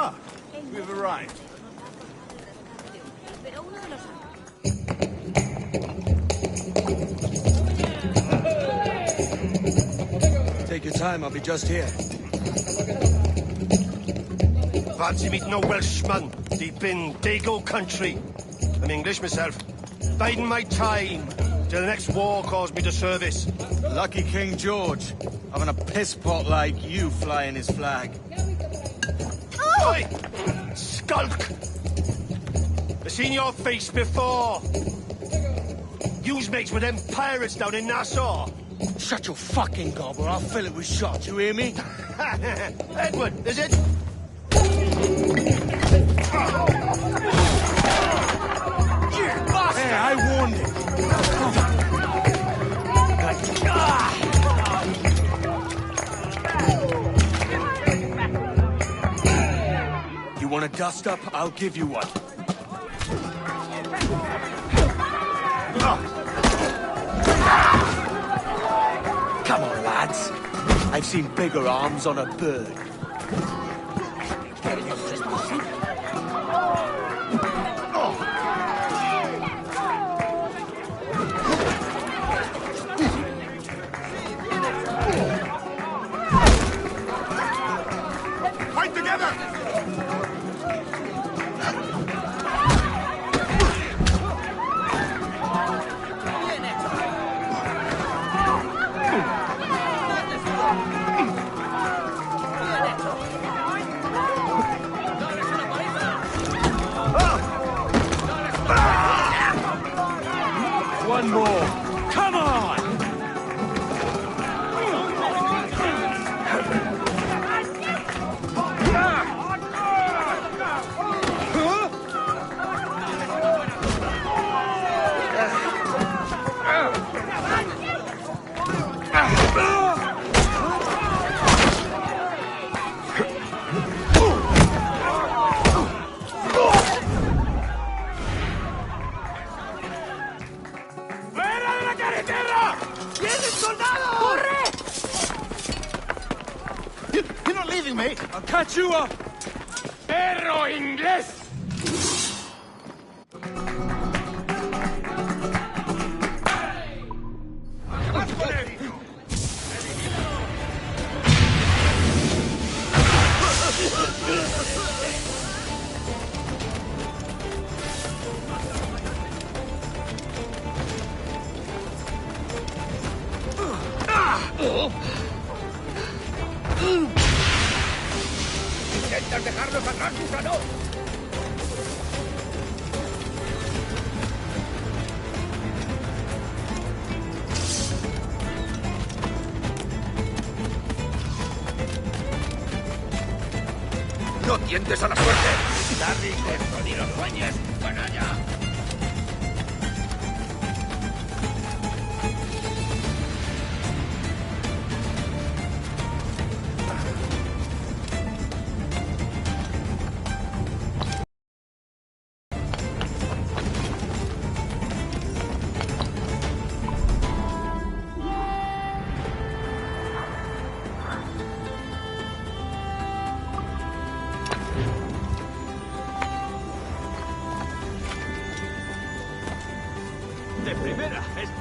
Ah, we've arrived. Take your time, I'll be just here. Fancy meeting no Welshman deep in Dago country. I'm English myself. Biding my time till the next war calls me to service. Lucky King George, having a piss pot like you flying his flag. Oi! Skulk! I've seen your face before. You's mates with them pirates down in Nassau. Shut your fucking gob or I'll fill it with shot, you hear me? Edward, is it? Hey, I warned him. You want a dust-up? I'll give you one. Come on, lads. I've seen bigger arms on a bird. Fight together! One more. Come on! You're not leaving me! I'll catch you up! Perro inglés! ¿Intentas dejarnos atrás, gusano? ¡No tientes a la suerte! ¡Darle esto ni los sueñes, canalla!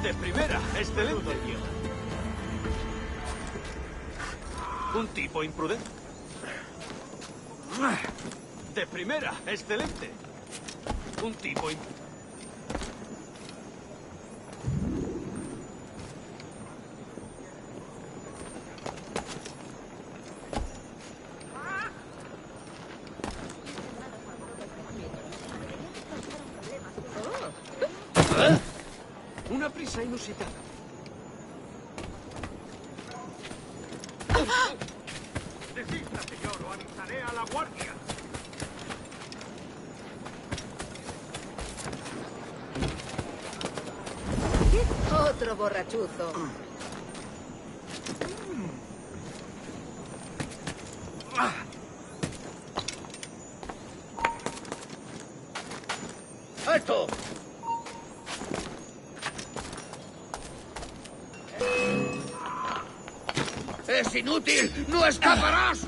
De primera, excelente. Un tipo imprudente. De primera, excelente. Un tipo imprudente. Una prisa inusitada. Desista, señor, o avisaré a la guardia. Otro borrachuzo. ¡Alto! ¡Es inútil! ¡No escaparás!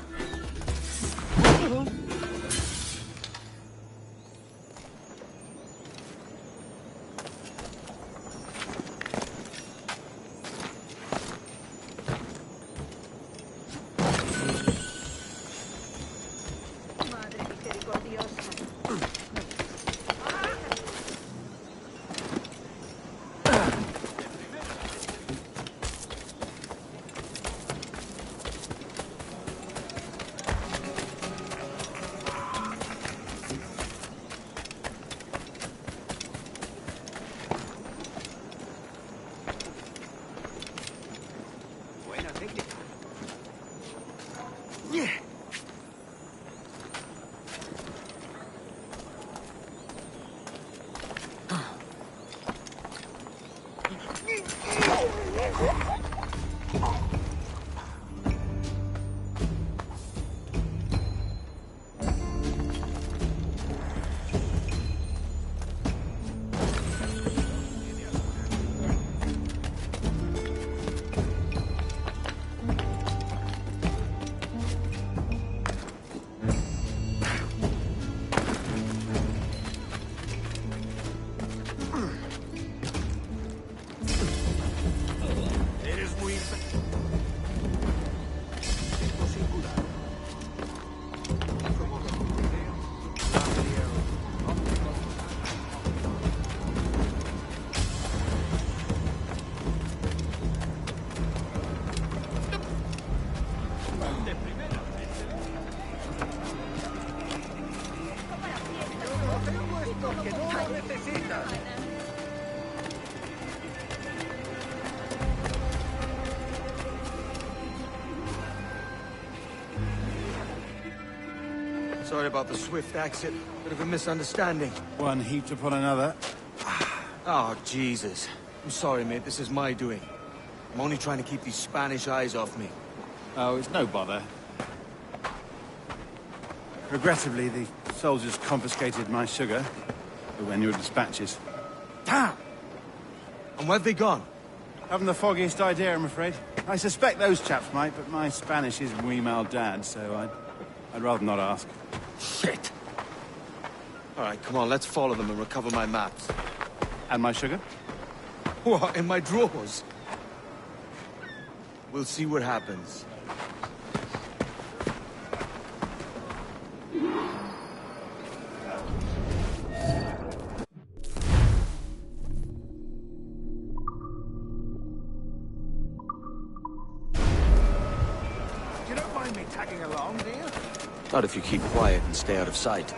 Sorry about the swift exit. Bit of a misunderstanding. One heaped upon another. Oh, Jesus. I'm sorry, mate. This is my doing. I'm only trying to keep these Spanish eyes off me. Oh, it's no bother. Regrettably, the soldiers confiscated my sugar when your dispatches. Damn! And where've they gone? Haven't the foggiest idea, I'm afraid. I suspect those chaps might, but my Spanish is muy mal dad, so I'd rather not ask. Shit! All right, come on, let's follow them and recover my maps. And my sugar? What, in my drawers? We'll see what happens. You don't mind me tagging along, do you? Not if you keep quiet and stay out of sight.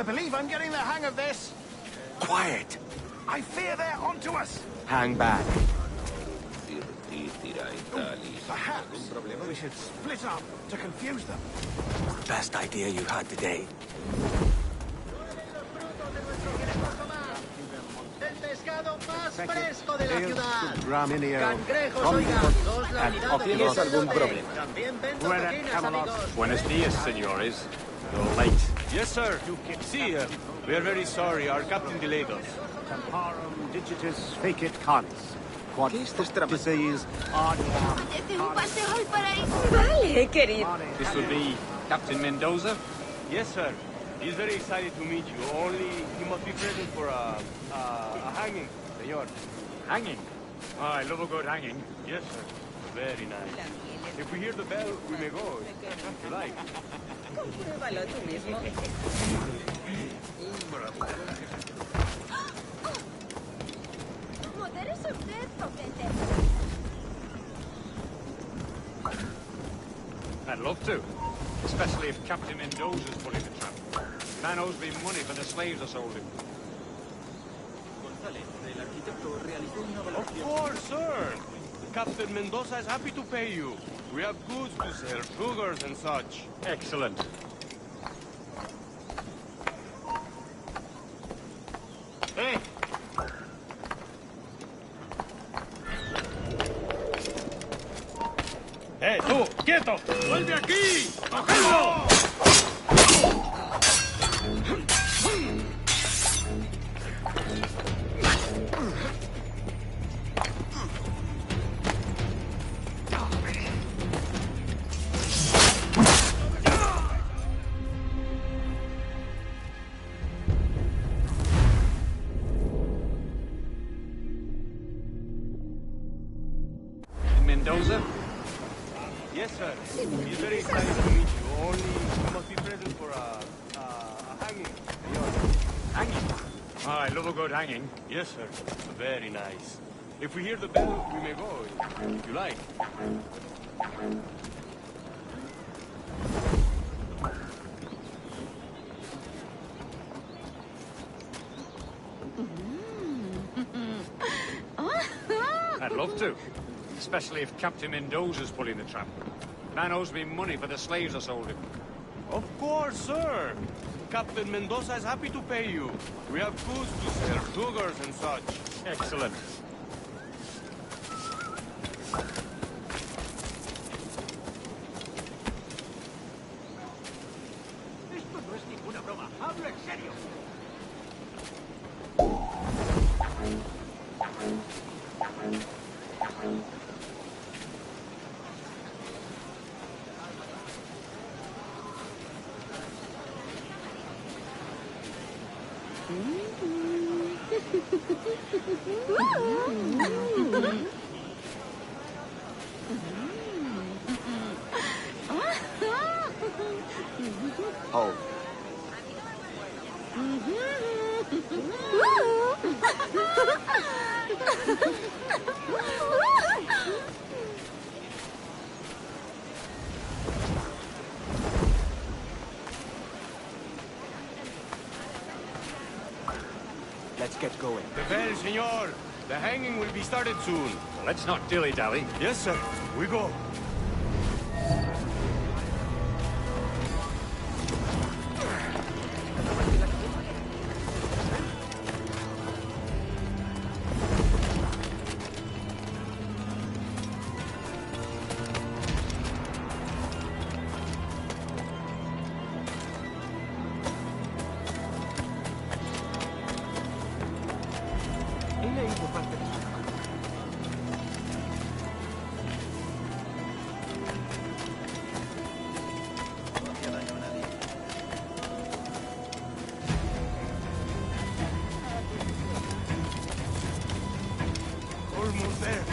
I believe I'm getting the hang of this. Quiet. I fear they're onto us. Hang back. Perhaps we should split up to confuse them. Best idea you had today. El pescado más fresco de la ciudad. Graminio. Cangrejos, oiga, dos la unidad. ¿Tienes algún problema? También vendo toquinas, amigos. Buenos días, señores. You're late. Yes, sir. See, we are very sorry. Our captain delayed us. Tamparum digitus fecit canis. Quod ¿Qué estás tramando? disease Apetece un paseo al paraíso. Vale, querido. This will be Captain Mendoza. Yes, sir. He's very excited to meet you. Only he must be present for a hanging, señor. Hanging. Oh, I love a good hanging. Yes, sir. Very nice. If we hear the bell, we may go. If you like. Compruébalo tú mismo. Modérese usted, potente. I'd love to. Especially if Captain Mendoza's pulling the trap. Man owes me money for the slaves I sold him. Of course, sir. Captain Mendoza is happy to pay you. We have goods to sell, sugars and such. Excellent. Hey, tú! ¡Quieto! ¡Vuelve aquí! ¡Cogedlo! Mendoza? Yes, sir. He's very excited to meet you. Only you must be present for a hanging, señor. Hanging. Oh, I love a good hanging. Yes, sir. Very nice. If we hear the bell, we may go, if you like. I'd love to. Especially if Captain Mendoza's pulling the trap. Man owes me money for the slaves I sold him. Of course, sir. Captain Mendoza is happy to pay you. We have goods to sell, sugars and such. Excellent. Esto no es ninguna broma. Hablo en serio. Oh. Let's get going. The bell, senor. The hanging will be started soon. Let's not dilly-dally. Yes, sir. We go. Almost there.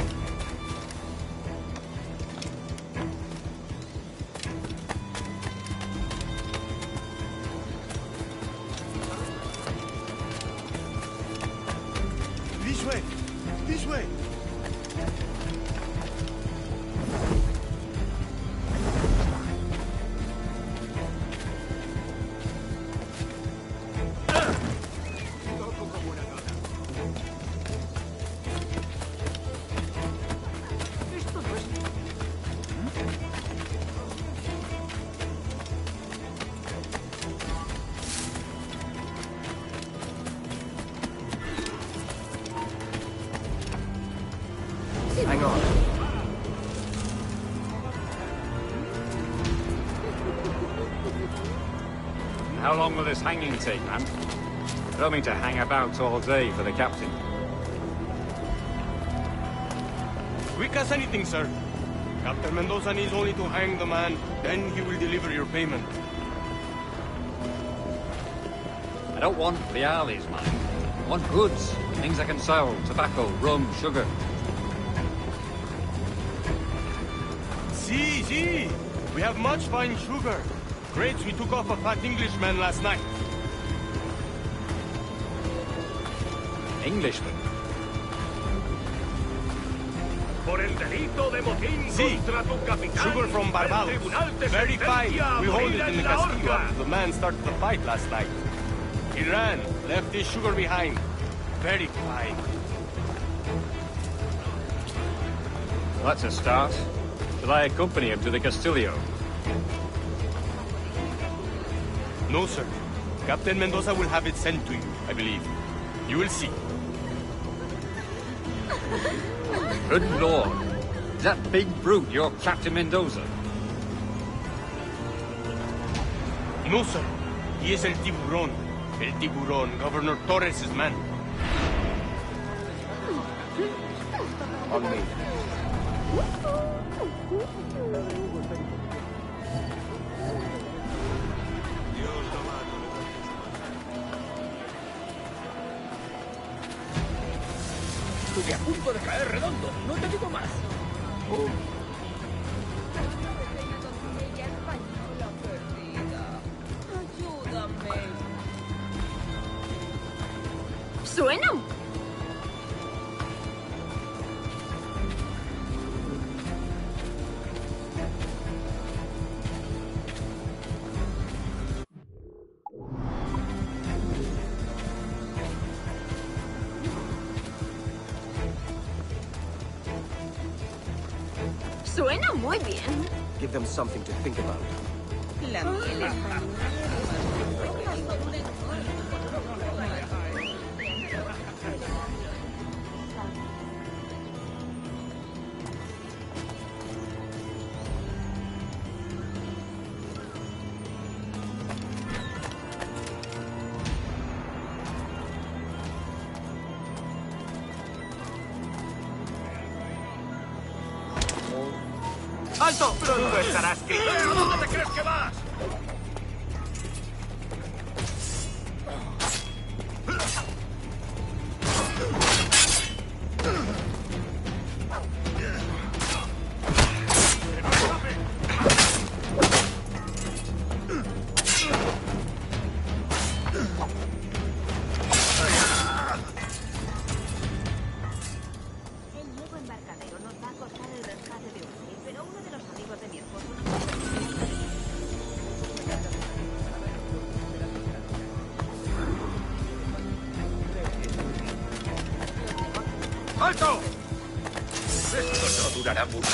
This way. This way. How long will this hanging take, man? I don't mean to hang about all day for the captain. Quick as anything, sir. Captain Mendoza needs only to hang the man, then he will deliver your payment. I don't want reales, man. I want goods. Things I can sell. Tobacco, rum, sugar. See. We have much fine sugar. Grapes we took off a fat Englishman last night. Englishman? Por el delito de motín Sí. contra tu capitán. Sugar from Barbados. El tribunal te Very fine. sentencia a We hold morir it in the en la castillo. horca. The man started the fight last night. He ran, left his sugar behind. Very fine. That's a start. Shall I accompany him to the Castillo? No, sir. Captain Mendoza will have it sent to you, I believe. You will see. Good lord. Is that big brute your Captain Mendoza? No, sir. He is El Tiburón. El Tiburón, Governor Torres' man. On me. Estoy a punto de caer redondo. No te digo más. Suena. Suena muy bien. Give them something to think about. La miel española. ¡Alto! Pronto estarás aquí. ¿Pero dónde te crees que vas? El nuevo embarcadero nos va a costar el rescate de Wbij, pero uno de los amigos de mi esposo nos... ¡Alto! Esto no durará mucho.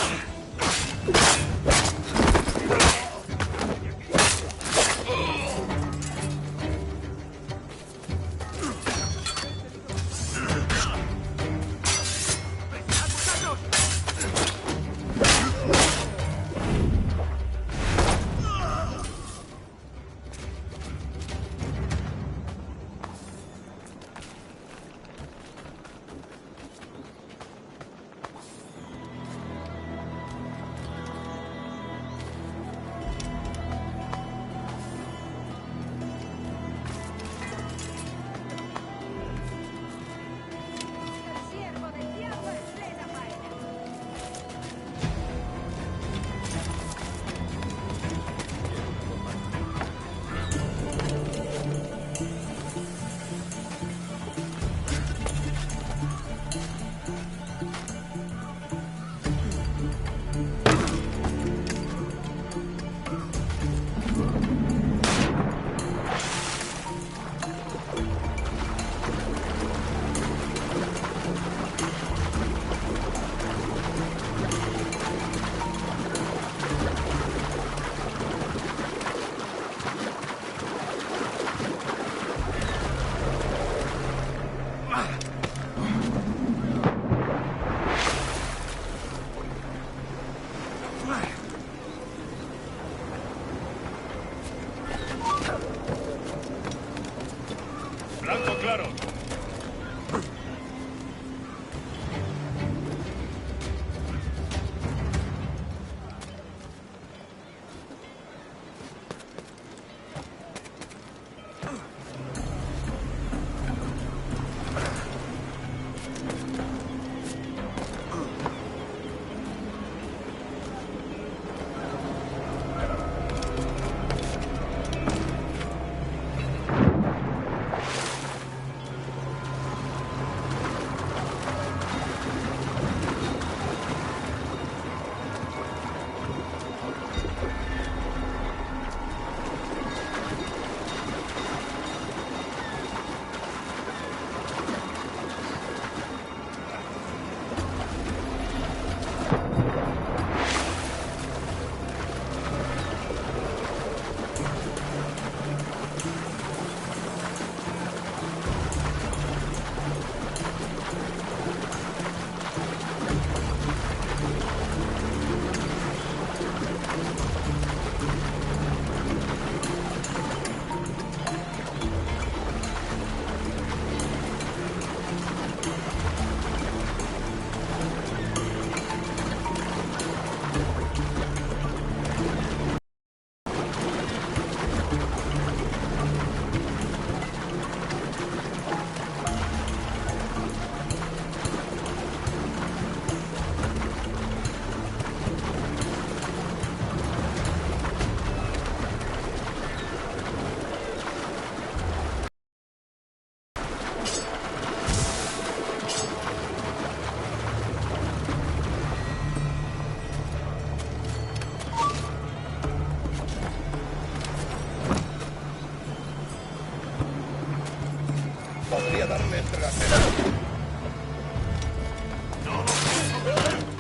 Podría darle trasera.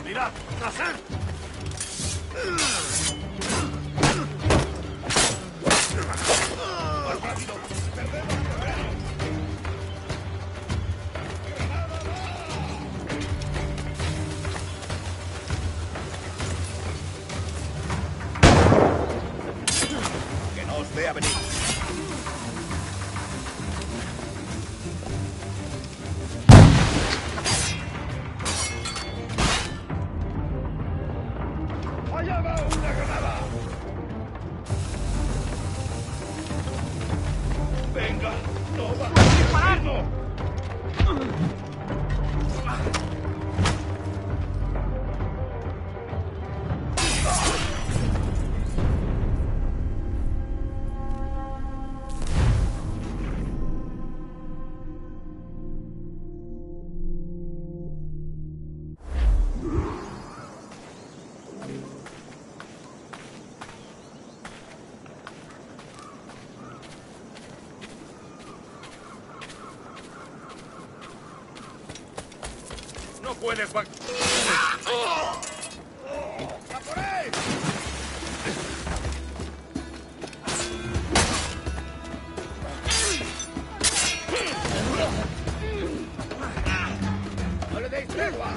¡Mirad! ¡Tras él! ¡Más rápido! ¡Perdemos terreno! ¡Que no os vea venir! ¡Allá va una granada! ¡Venga! ¡No va a disparar! No puedes... ¡A por él! ¡No le deis tregua!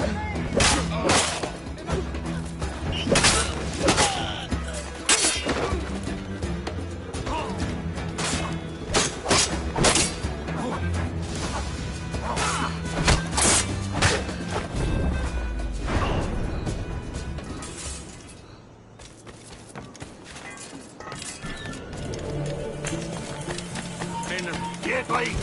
¡Quieto ahí!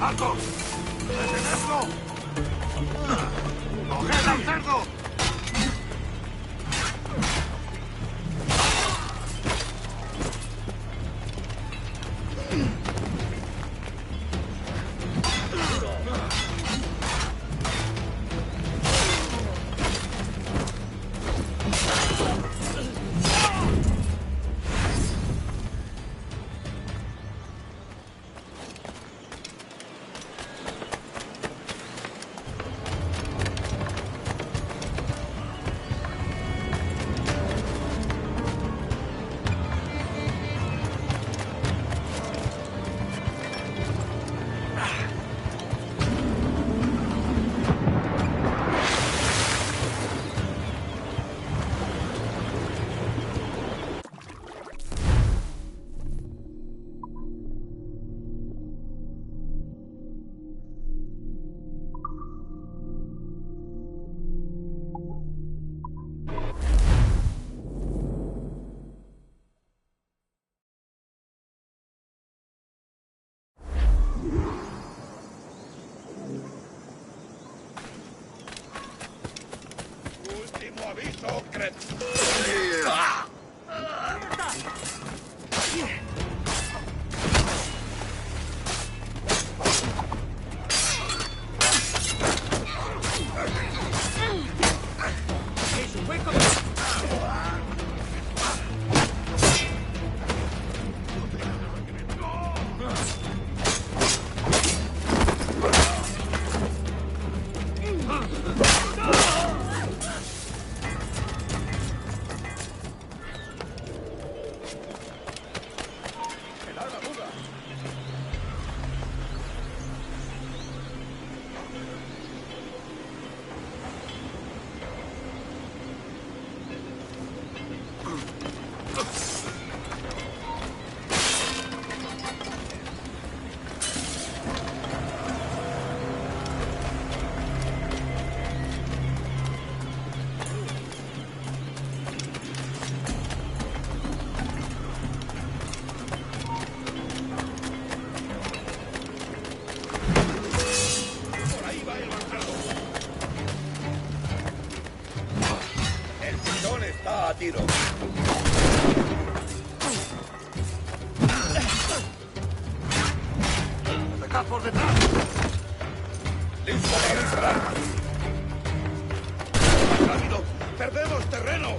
¡Alto! ¡Detenedlo! ¡Coged al cerdo! Está a tiro. ¡Atacad por detrás! ¡Listo para disparar! ¡Rápido! ¡Perdemos terreno!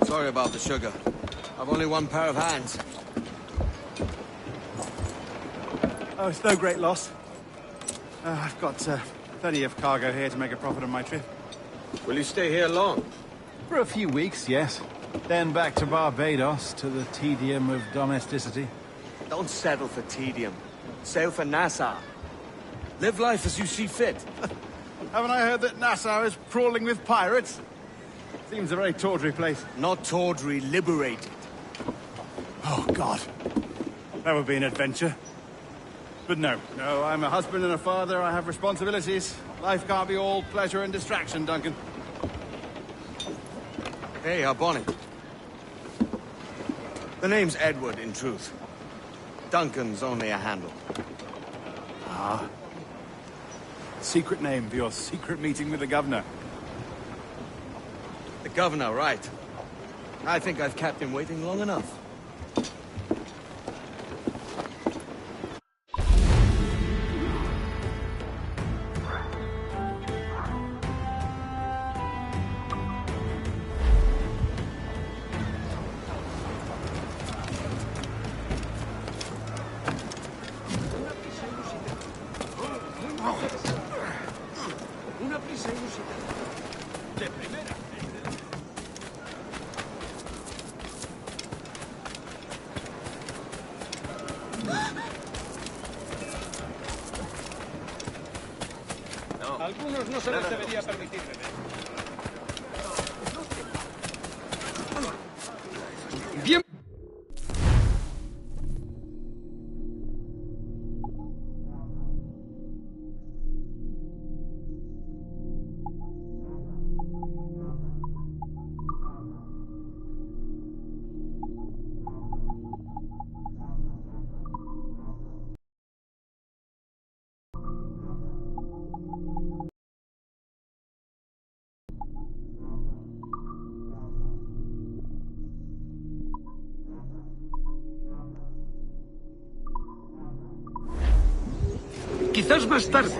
Sorry about the sugar. I've only one pair of hands. Oh, it's no great loss. I've got plenty of cargo here to make a profit on my trip. Will you stay here long? For a few weeks, yes. Then back to Barbados, to the tedium of domesticity. Don't settle for tedium. Sail for Nassau. Live life as you see fit. Haven't I heard that Nassau is crawling with pirates? Seems a very tawdry place. Not tawdry, liberated. Oh, God. That would be an adventure. But no, I'm a husband and a father. I have responsibilities. Life can't be all pleasure and distraction, Duncan. Hey, our bonnet. The name's Edward, in truth. Duncan's only a handle. Ah. Secret name for your secret meeting with the governor. The governor, right. I think I've kept him waiting long enough. Una prisa inusitada. De primera. Algunos no se les debería permitir beber. Bien. Quizás más tarde.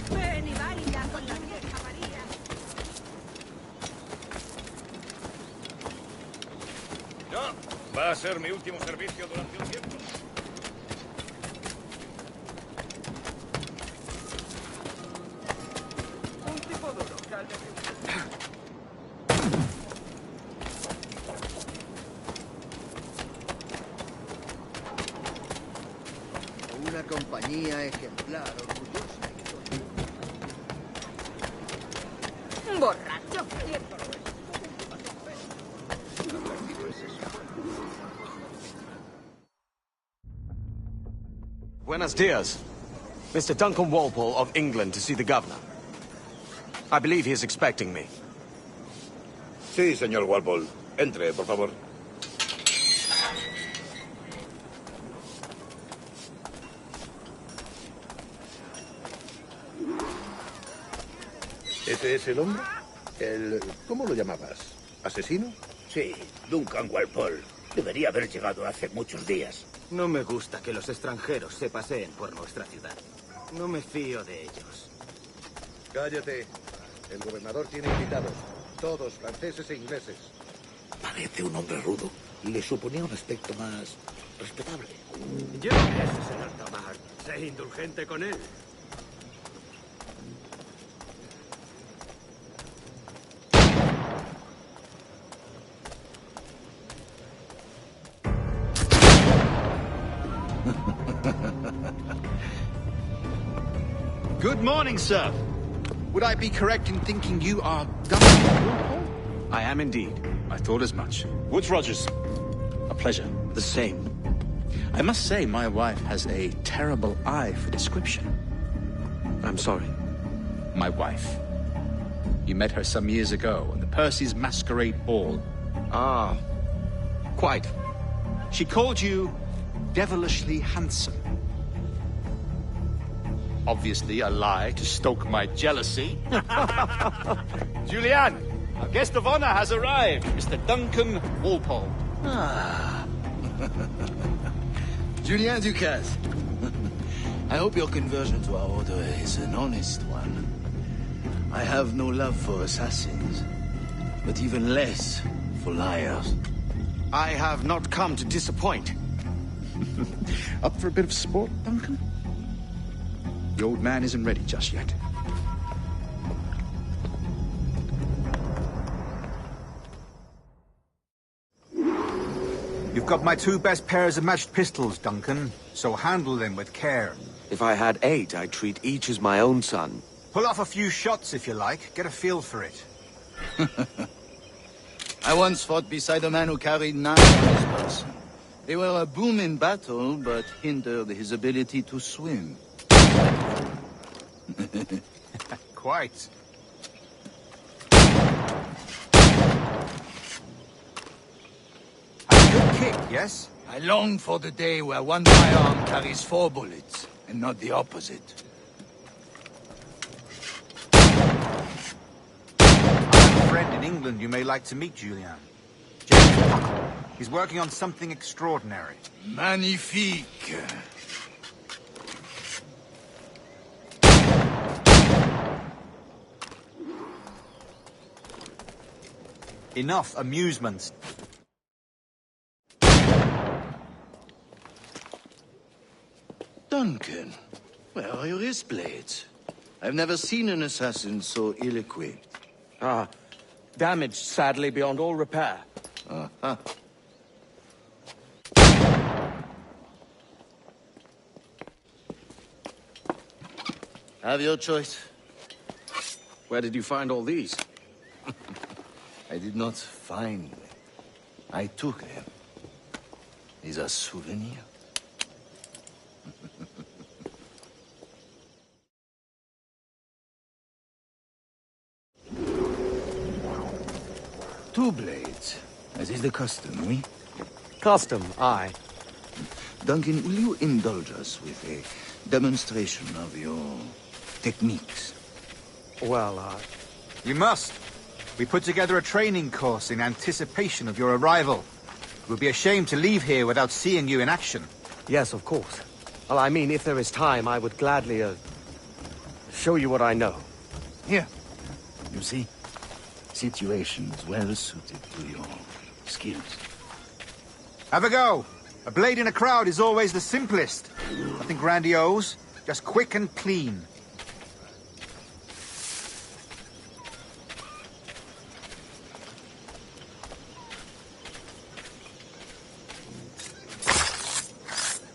Ven y baila con la vieja María. No, va a ser mi último servicio durante un tiempo. Una compañía ejemplar, orgullosa y Borracho. Buenos dias. Mr. Duncan Walpole of England to see the governor. I believe he is expecting me. Sí, señor Walpole. Entre, por favor. ¿Ese es el hombre? ¿Cómo lo llamabas? ¿Asesino? Sí, Duncan Walpole. Debería haber llegado hace muchos días. No me gusta que los extranjeros se paseen por nuestra ciudad. No me fío de ellos. Cállate. El gobernador tiene invitados. Todos franceses e ingleses. Parece un hombre rudo. Le suponía un aspecto más respetable. Llévame en alta mar. Sé indulgente con él. Good morning, sir. Would I be correct in thinking you are Duncan? I am indeed. I thought as much. Woods Rogers. A pleasure. The same. I must say, my wife has a terrible eye for description. I'm sorry. My wife. You met her some years ago at the Percy's Masquerade Ball. Ah, quite. She called you devilishly handsome. Obviously a lie to stoke my jealousy. Julianne, our guest of honor has arrived, Mr. Duncan Walpole. Ah. Julien Ducasse. I hope your conversion to our order is an honest one. I have no love for assassins, but even less for liars. I have not come to disappoint. Up for a bit of sport, Duncan? The old man isn't ready just yet. You've got my 2 best pairs of matched pistols, Duncan, so handle them with care. If I had 8, I'd treat each as my own son. Pull off a few shots if you like. Get a feel for it. I once fought beside a man who carried 9 on his person. They were a boom in battle, but hindered his ability to swim. Quite. A good kick, yes? I long for the day where one firearm carries 4 bullets, and not the opposite. I have a friend in England you may like to meet, Julian. James Puckle. He's working on something extraordinary. Magnifique. Enough amusements. Duncan, where are your wrist blades? I've never seen an assassin so ill-equipped. Ah, damaged sadly beyond all repair. Uh-huh. Have your choice. Where did you find all these? I did not find them. I took them. These are souvenirs. Two blades, as is the custom, oui? Custom, aye. Duncan, will you indulge us with a demonstration of your techniques? Well, You must. We put together a training course in anticipation of your arrival. It would be a shame to leave here without seeing you in action. Yes, of course. Well, I mean, if there is time, I would gladly, show you what I know. Here. You see? Situations well suited to your skills. Have a go. A blade in a crowd is always the simplest. Nothing grandiose, just quick and clean.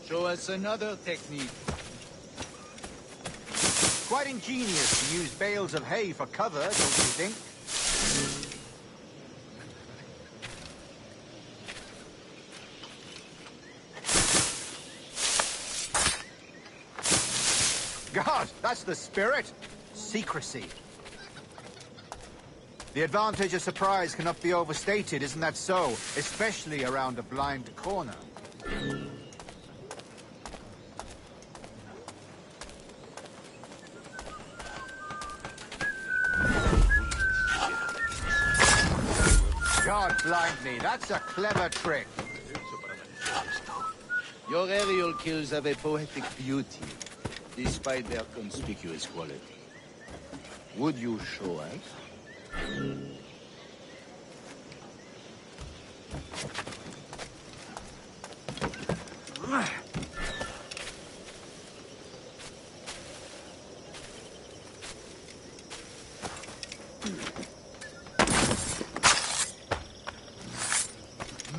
Show us another technique. Quite ingenious to use bales of hay for cover, don't you think? God, that's the spirit. Secrecy. The advantage of surprise cannot be overstated, isn't that so? Especially around a blind corner. God blind me, that's a clever trick. Your aerial kills have a poetic beauty, despite their conspicuous quality. Would you show us?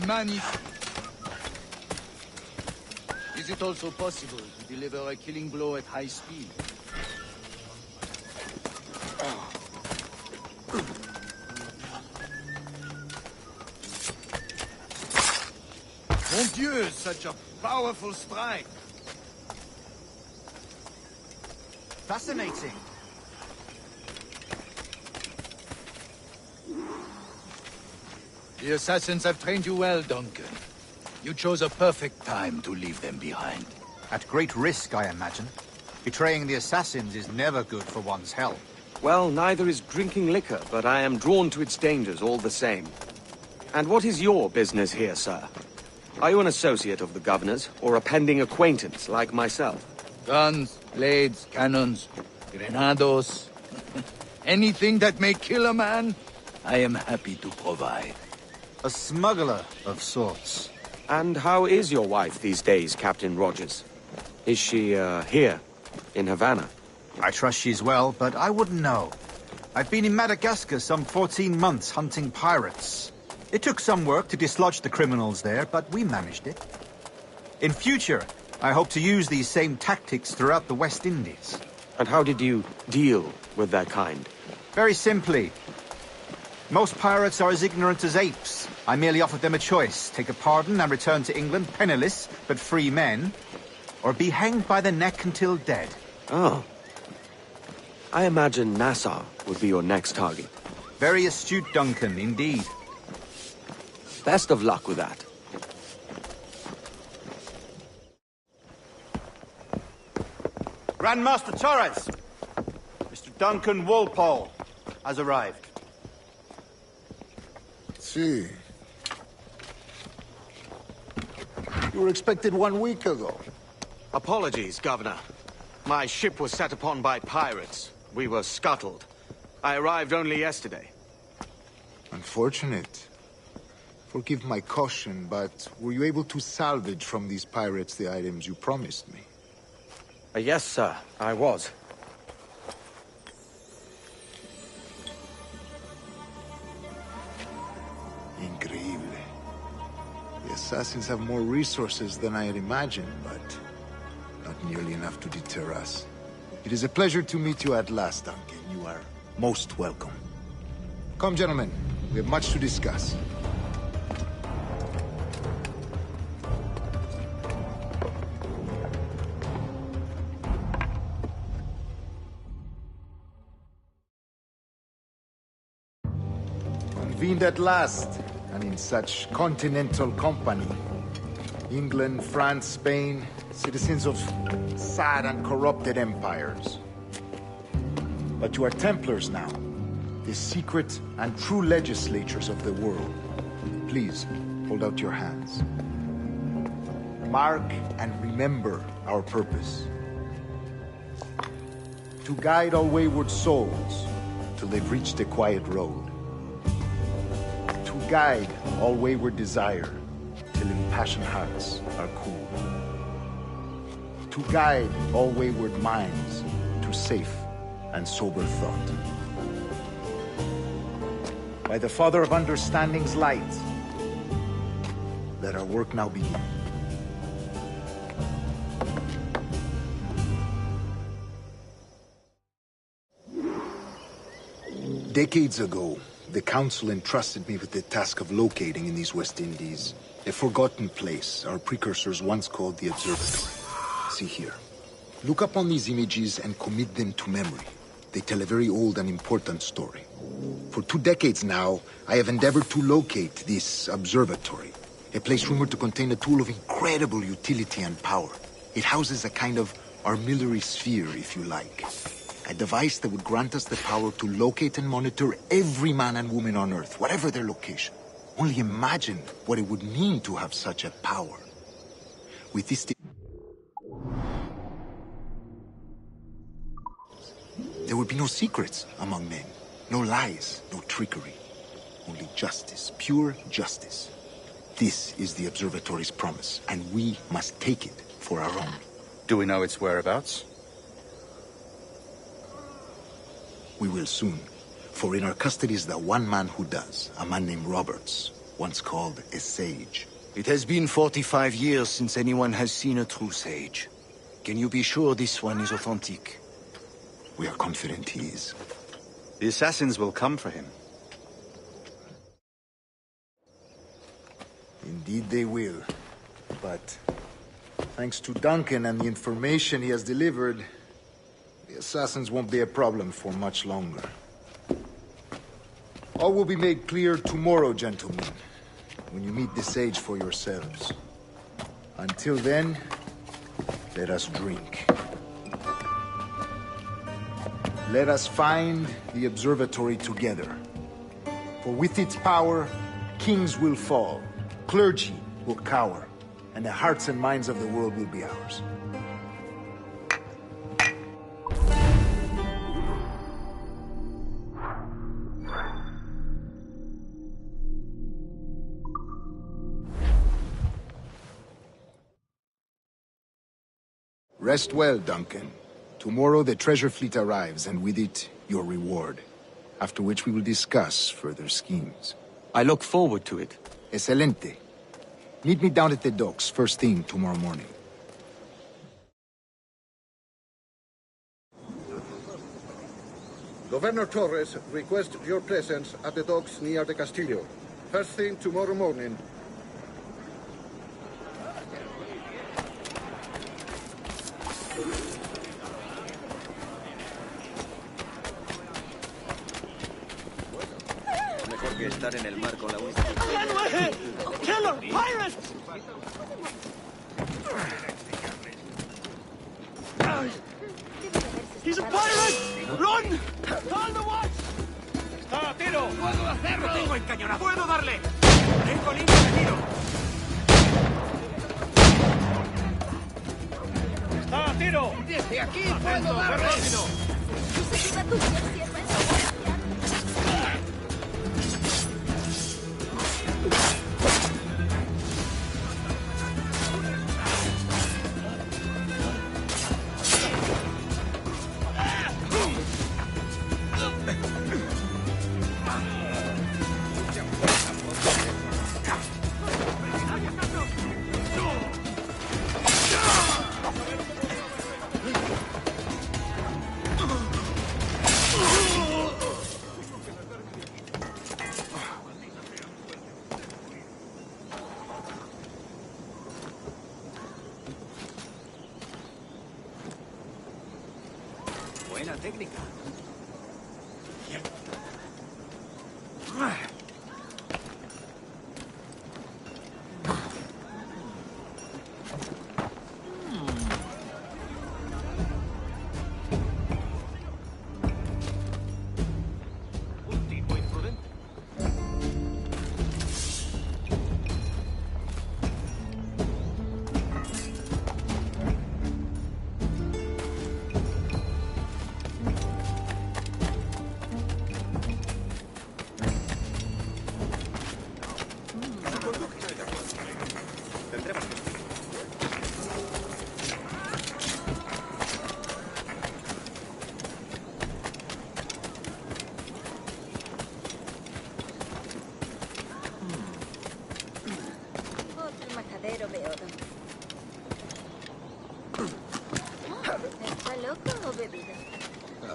Magnifique. Is it also possible to deliver a killing blow at high speed? Mon Dieu, such a powerful strike. Fascinating. The assassins have trained you well, Duncan. You chose a perfect time to leave them behind. At great risk, I imagine. Betraying the assassins is never good for one's health. Well, neither is drinking liquor, but I am drawn to its dangers all the same. And what is your business here, sir? Are you an associate of the governor's, or a pending acquaintance like myself? Guns, blades, cannons, grenados. Anything that may kill a man, I am happy to provide. A smuggler of sorts. And how is your wife these days, Captain Rogers? Is she, here, in Havana? I trust she's well, but I wouldn't know. I've been in Madagascar some 14 months hunting pirates. It took some work to dislodge the criminals there, but we managed it. In future, I hope to use these same tactics throughout the West Indies. And how did you deal with that kind? Very simply. Most pirates are as ignorant as apes. I merely offered them a choice. Take a pardon and return to England penniless, but free men. Or be hanged by the neck until dead. Oh. I imagine Nassau would be your next target. Very astute, Duncan, indeed. Best of luck with that. Grandmaster Torres! Mr. Duncan Walpole has arrived. See. You were expected 1 week ago. Apologies, Governor. My ship was set upon by pirates. We were scuttled. I arrived only yesterday. Unfortunate. Forgive my caution, but were you able to salvage from these pirates the items you promised me? Yes, sir, I was. Increíble. The assassins have more resources than I had imagined, but not nearly enough to deter us. It is a pleasure to meet you at last, Duncan. You are most welcome. Come, gentlemen. We have much to discuss. Convened at last, and in such continental company. England, France, Spain, citizens of sad and corrupted empires. But you are Templars now, the secret and true legislatures of the world. Please, hold out your hands. Mark and remember our purpose. To guide all wayward souls till they've reached a quiet road. To guide all wayward desire till impassioned hearts are cool. To guide all wayward minds to safe and sober thought. By the Father of Understanding's light, let our work now begin. Decades ago, the Council entrusted me with the task of locating in these West Indies a forgotten place our precursors once called the Observatory. See here. Look upon these images and commit them to memory. They tell a very old and important story. For 2 decades now, I have endeavored to locate this observatory, a place rumored to contain a tool of incredible utility and power. It houses a kind of armillary sphere, if you like. A device that would grant us the power to locate and monitor every man and woman on Earth, whatever their location. Only imagine what it would mean to have such a power. With this... There would be no secrets among men. No lies, no trickery. Only justice, pure justice. This is the Observatory's promise, and we must take it for our own. Do we know its whereabouts? We will soon. For in our custody is the one man who does, a man named Roberts, once called a sage. It has been 45 years since anyone has seen a true sage. Can you be sure this one is authentic? We are confident he is. The assassins will come for him. Indeed they will. But thanks to Duncan and the information he has delivered, the assassins won't be a problem for much longer. All will be made clear tomorrow, gentlemen, when you meet the sage for yourselves. Until then, let us drink. Let us find the observatory together. For with its power, kings will fall, clergy will cower, and the hearts and minds of the world will be ours. Rest well, Duncan. Tomorrow the treasure fleet arrives, and with it, your reward. After which we will discuss further schemes. I look forward to it. Excelente. Meet me down at the docks first thing tomorrow morning. Governor Torres requests your presence at the docks near the Castillo. First thing tomorrow morning. Mejor que estar en el mar con la única. Killer! Pirates! He's a pirate! Run! Call the watch! ¡Está a tiro! ¡Puedo hacerlo! ¡Lo tengo encañonado! ¡Puedo darle! ¡Tengo línea de tiro! ¡Está a tiro! ¡Desde aquí ¡Atento! puedo darle! ¡Rápido! Enseguida tu sierva es ahora. Buena técnica.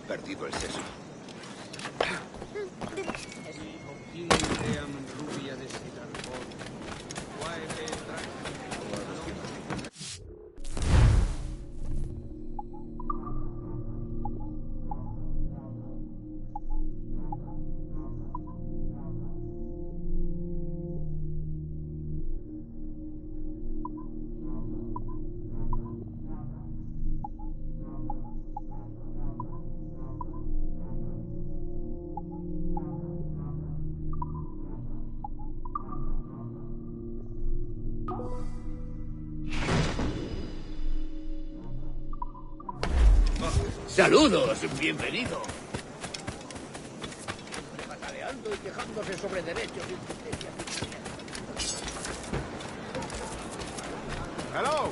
perdido el seso. Saludos, bienvenido. Pataleando y quejándose sobre derechos y justicia. Hello.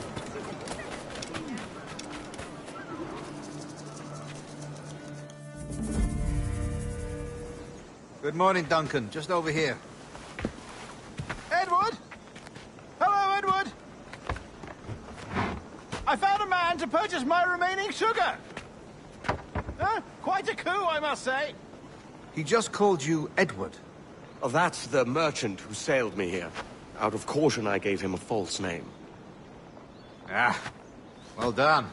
Good morning, Duncan. Just over here. Edward? Hello, Edward. I found a man to purchase my remaining sugar. Quite a coup, I must say. He just called you Edward. Oh, that's the merchant who sailed me here. Out of caution, I gave him a false name. Ah, well done.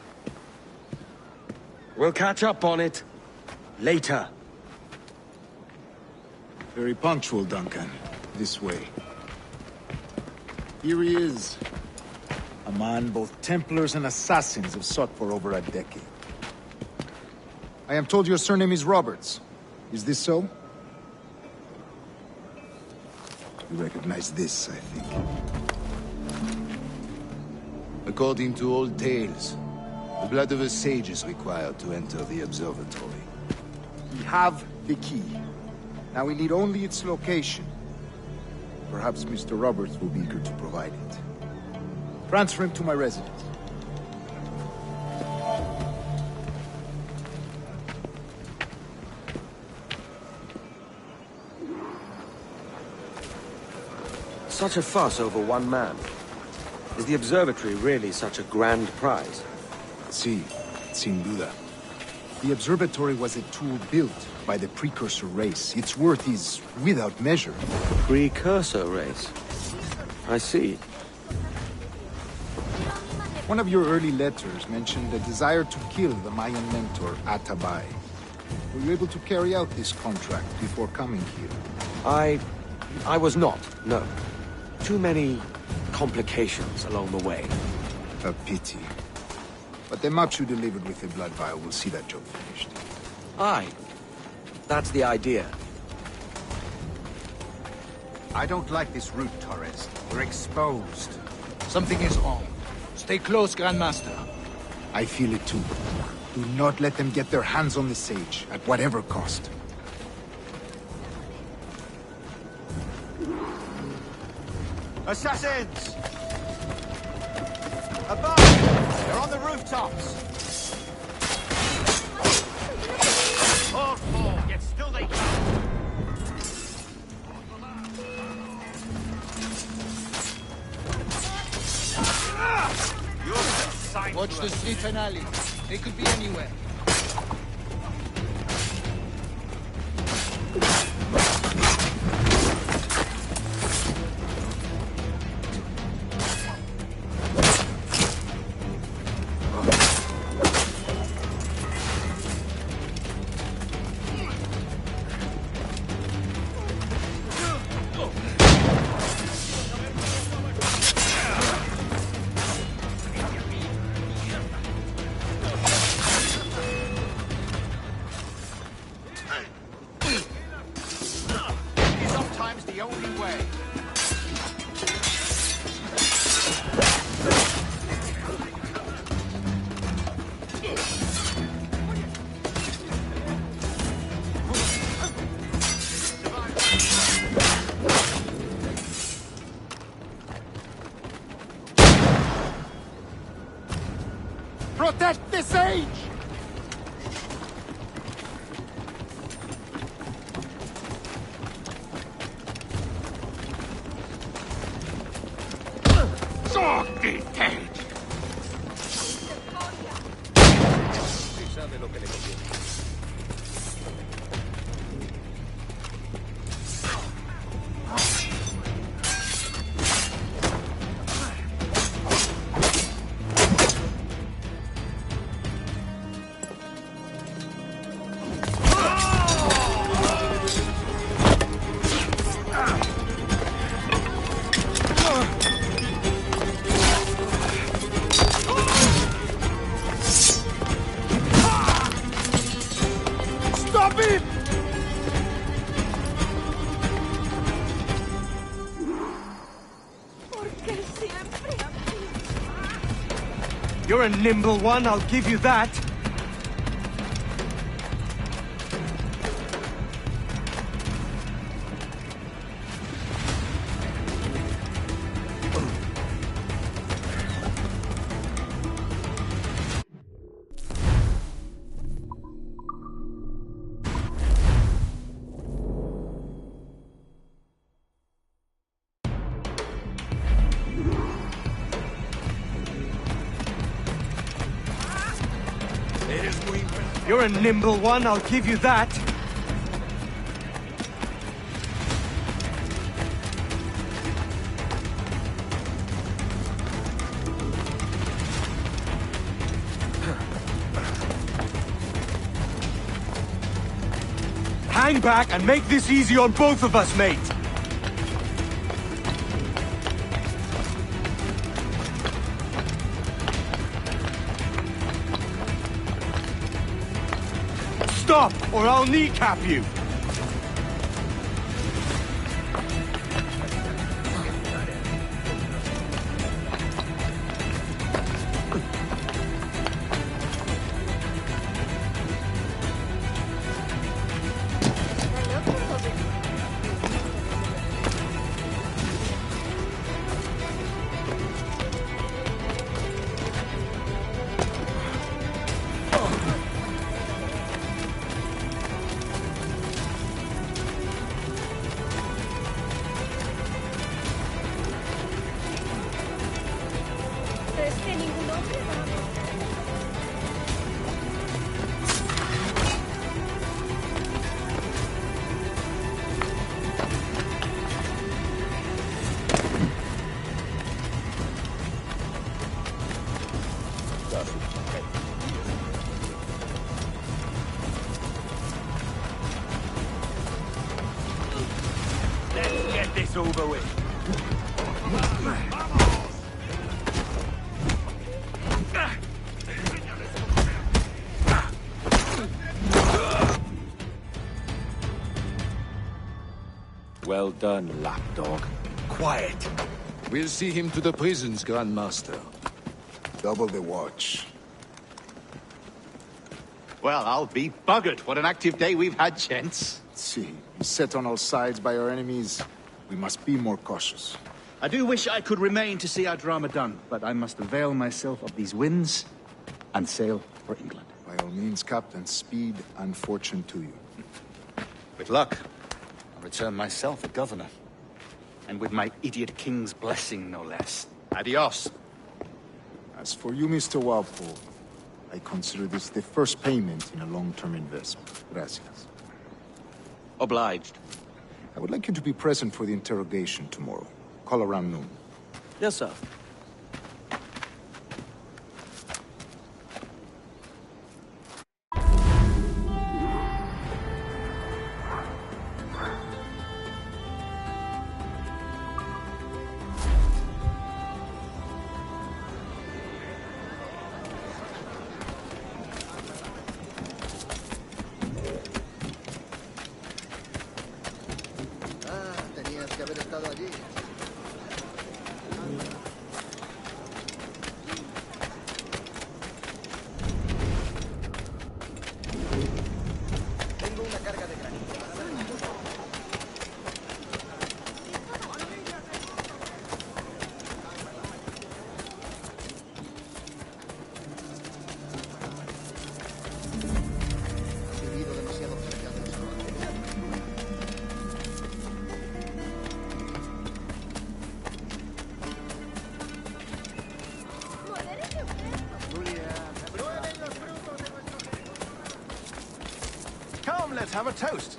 We'll catch up on it later. Very punctual, Duncan. This way. Here he is. A man both Templars and Assassins have sought for over a decade. I am told your surname is Roberts. Is this so? You recognize this, I think. According to old tales, the blood of a sage is required to enter the observatory. We have the key. Now we need only its location. Perhaps Mr. Roberts will be eager to provide it. Transfer him to my residence. Such a fuss over one man. Is the observatory really such a grand prize? Sí, sin duda. The observatory was a tool built by the precursor race. Its worth is without measure. Precursor race? I see. One of your early letters mentioned a desire to kill the Mayan mentor, Atabay. Were you able to carry out this contract before coming here? I was not, no. Too many complications along the way. A pity. But the maps you delivered with the blood vial will see that job finished. Aye. That's the idea. I don't like this route, Torres. We're exposed. Something is wrong. Stay close, Grandmaster. I feel it too. Do not let them get their hands on the sage, at whatever cost. Assassins! Above! They're on the rooftops! All four, yet still they come! Watch the street finale. They could be anywhere. Stop him! You're a nimble one, I'll give you that. You're a nimble one, I'll give you that. Hang back and make this easy on both of us, mate. Stop, or I'll kneecap you! Let's get this over with. Well done, lapdog. Quiet. We'll see him to the prisons, Grandmaster. Double the watch. Well, I'll be buggered. What an active day we've had, gents. See, set on all sides by our enemies. We must be more cautious. I do wish I could remain to see our drama done, but I must avail myself of these winds and sail for England. By all means, Captain, speed and fortune to you. With luck, I'll return myself a governor. And with my idiot king's blessing, no less. Adios. As for you, Mr. Walpole, I consider this the first payment in a long-term investment. Gracias. Obliged. I would like you to be present for the interrogation tomorrow. Call around noon. Yes, sir. Tenías que haber estado allí. Tengo una carga de granito. Has vivido demasiado cerca del sol. Come, let's have a toast.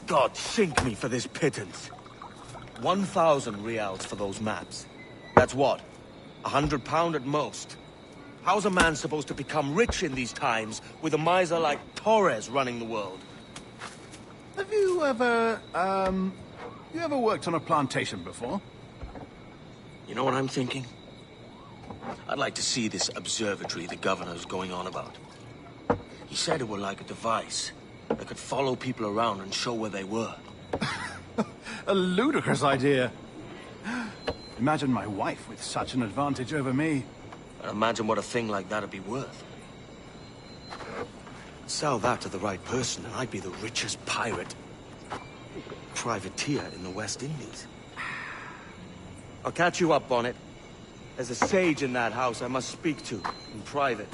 God sink me for this pittance. 1,000 reals for those maps. That's what? £100 at most. How's a man supposed to become rich in these times with a miser like Torres running the world? Have you ever worked on a plantation before? You know what I'm thinking? I'd like to see this observatory the governor's going on about. He said it were like a device that could follow people around and show where they were. A ludicrous idea. Imagine my wife with such an advantage over me. And imagine what a thing like that'd be worth. Sell that to the right person, and I'd be the richest pirate. Privateer in the West Indies. I'll catch you up on it. There's a sage in that house I must speak to, in private.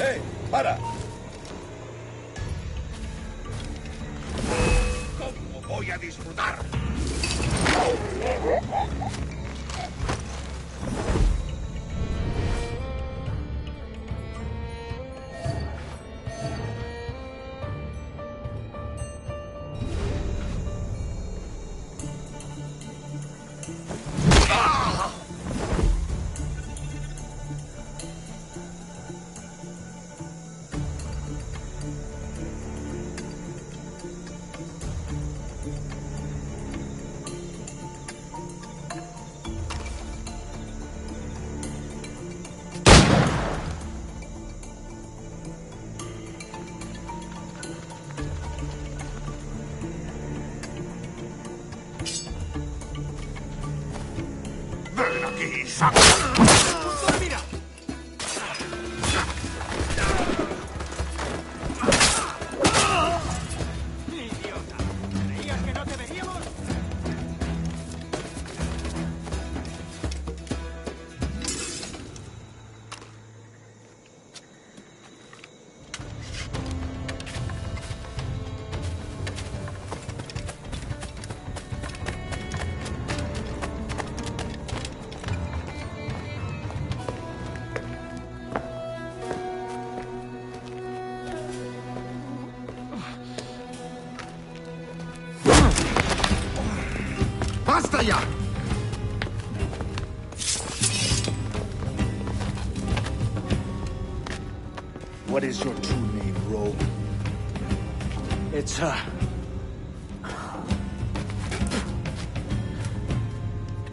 ¡Hey! ¡Para! ¿Cómo voy a disfrutar? ¡Ven aquí, saco! ¡Mira! ¡Idiota! ¿Creías que no te veríamos? ¡Basta ya! What is your true name, rogue? It's,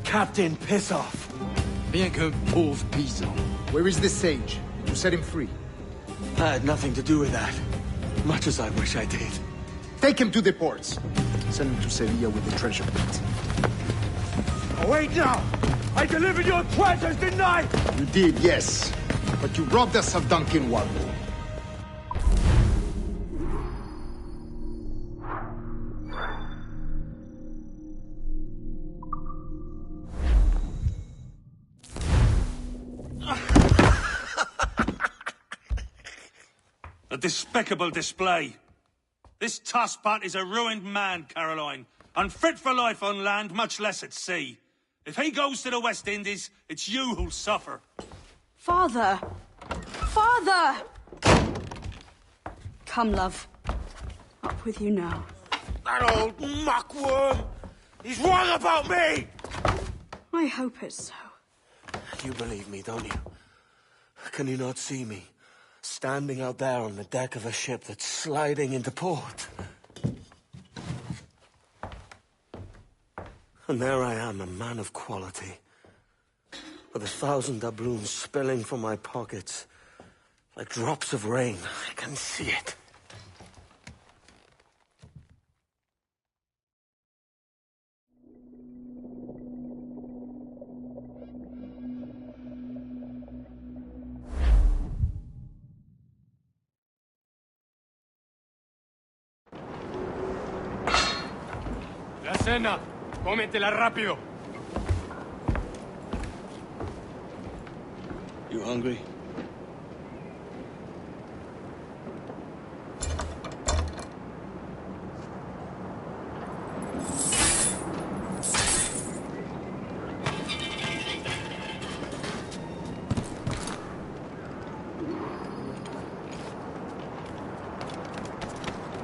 Captain Pissoff. Bien qu'un pauvre paysan. Where is this sage? Did you set him free? I had nothing to do with that. Much as I wish I did. Take him to the ports. Send him to Sevilla with the treasure plate. Oh, wait now! I delivered your treasures, didn't I? You did, yes. But you robbed us of Duncan Waldo. A despicable display. This tosspot is a ruined man, Caroline. Unfit for life on land, much less at sea. If he goes to the West Indies, it's you who'll suffer. Father! Father! Come, love. Up with you now. That old muckworm! He's wrong about me! I hope it's so. You believe me, don't you? Can you not see me? Standing out there on the deck of a ship that's sliding into port. And there I am, a man of quality. With 1,000 doubloons spilling from my pockets. Like drops of rain. I can see it. La cena. Cómetela rápido. You hungry?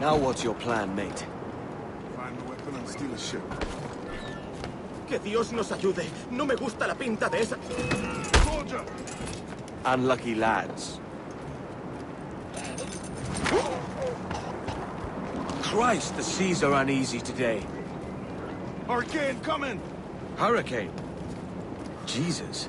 Now what's your plan, mate? Find a weapon and steal a ship. Que Dios nos ayude. No me gusta la pinta de esa... Soldier! Unlucky lads. Christ, the seas are uneasy today. Hurricane coming! Hurricane? Jesus.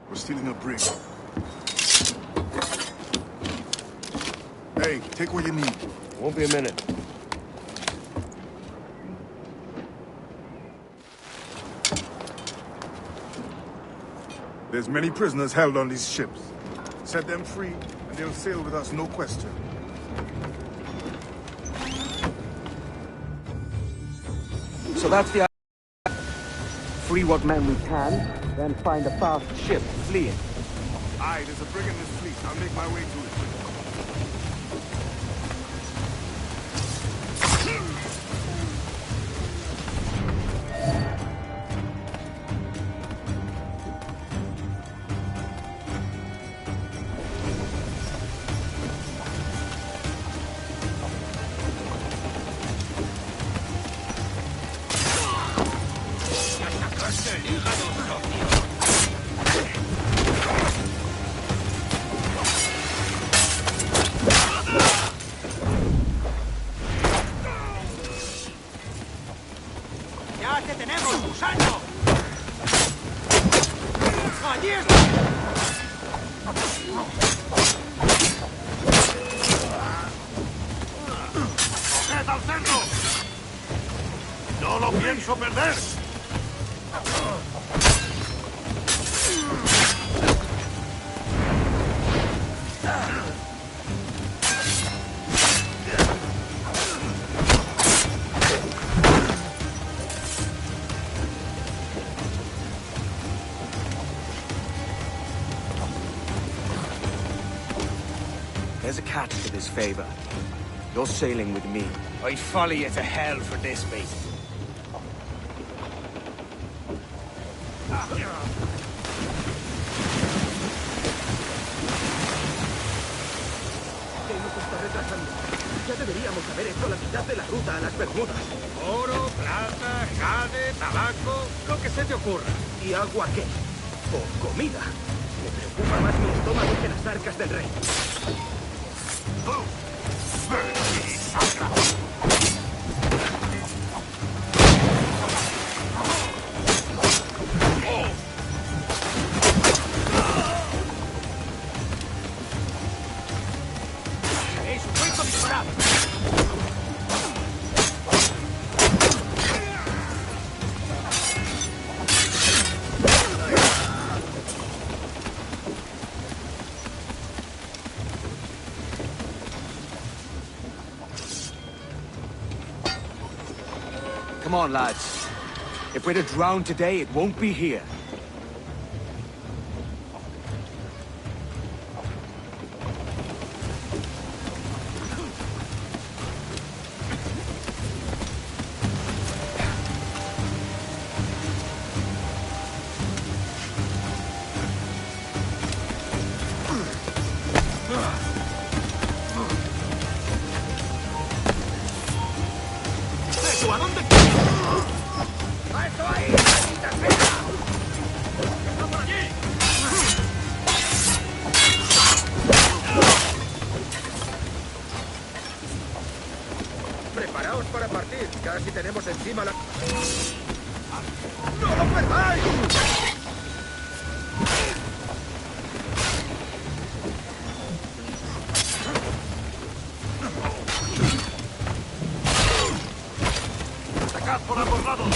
We're stealing a brig. Hey, take what you need. Won't be a minute. There's many prisoners held on these ships. Set them free, and they'll sail with us, no question. So that's the idea. Free what men we can, then find a fast ship fleeing. Aye, there's a brig in this fleet. I'll make my way to it. ¡Ya te tenemos, gusano! ¡Allí está! ¡Coged al cerdo! ¡No lo pienso perder! There's a catch to this favor. You're sailing with me. I'd follow you to hell for this, mate. ¿Qué nos está retrasando? Ya deberíamos haber hecho la mitad de la ruta a las Bermudas. Oro, plata, jade, tabaco, lo que se te ocurra. ¿Y agua qué? ¿O comida? Me preocupa más mi estómago que las arcas del rey. Come on, lads. If we're to drown today, it won't be here. ¿A dónde? ¡A eso ahí! ¡Maldita sea! ¡Está por allí! Preparaos para partir. Casi tenemos encima la... ¡No lo perdáis! ¡Por ambos lados!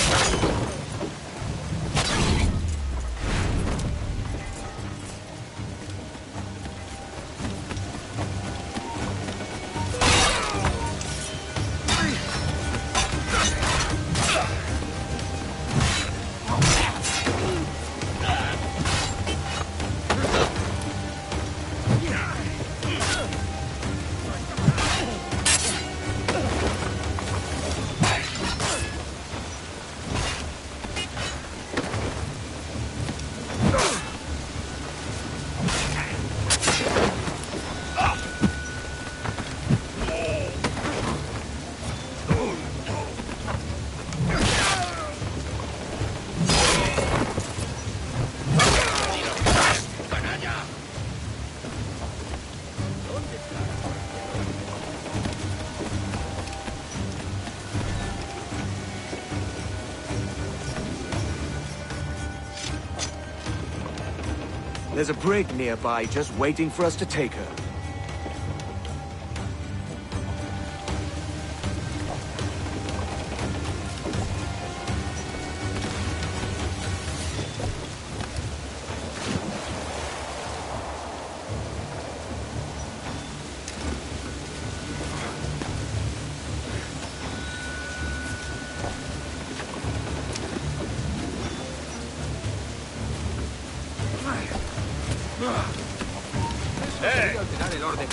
There's a brig nearby just waiting for us to take her. Alterar el orden.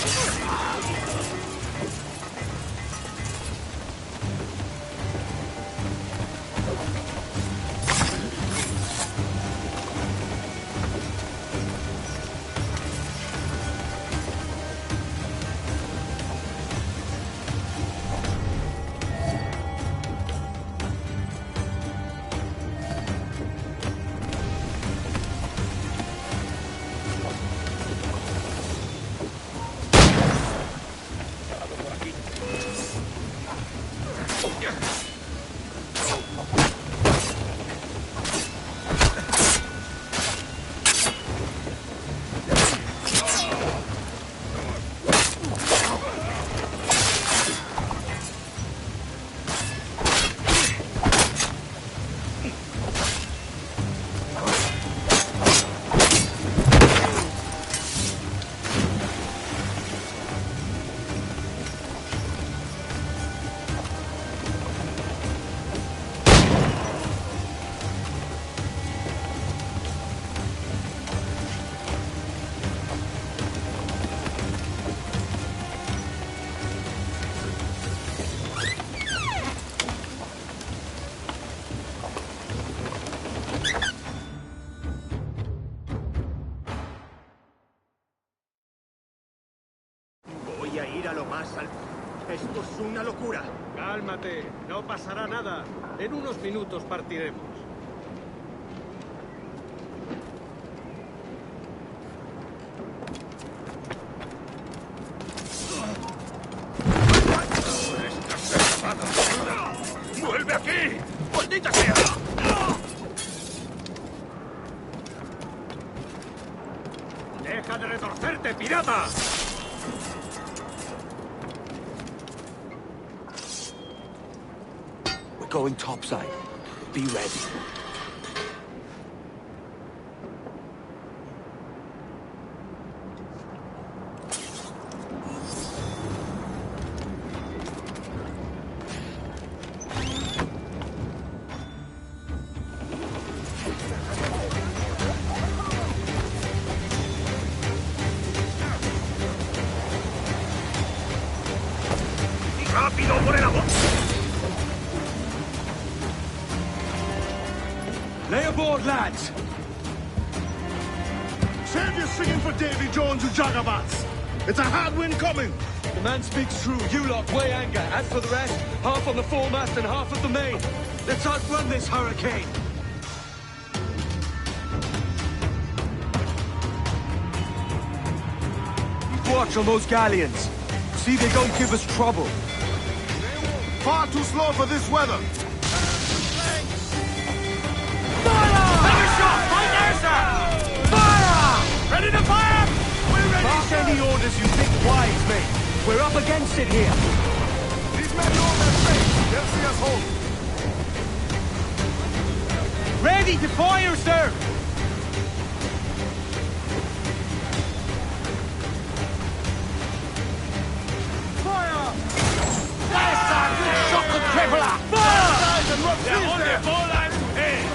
Voy a ir a lo más alto. Esto es una locura. Cálmate, no pasará nada. En unos minutos partiremos. ¡Vuelve aquí! ¡Maldita sea! ¡Deja de retorcerte, pirata! We're going topside. Be ready. ¡Rápido por el agua! Lay aboard, lads! Save your singing for Davy Jones, you jagabats! It's a hard wind coming! The man speaks true. You lot weigh anchor. As for the rest, half on the foremast and half at the main. Let's outrun this hurricane. Keep watch on those galleons. See they don't give us trouble. Far too slow for this weather. Ready to fire? We're ready, Mark any orders you think wise, mate. We're up against it here. These men know their fate. They'll see us home. Ready to fire, sir! Fire! That's a good shot and crippler! Fire! They're on their ball and head!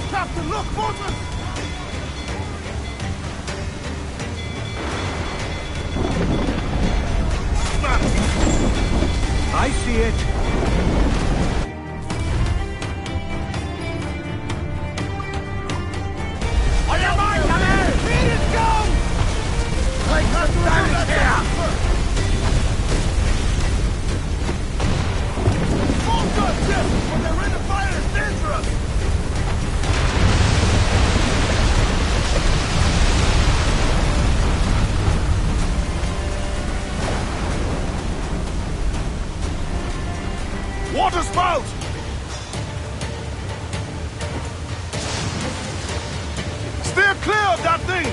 Captain, look, boatman! I see it. On your mark, Hammer! Feed it, go! Like us damage here! Small guns, yes, but their rate of fire is dangerous! clear of that thing!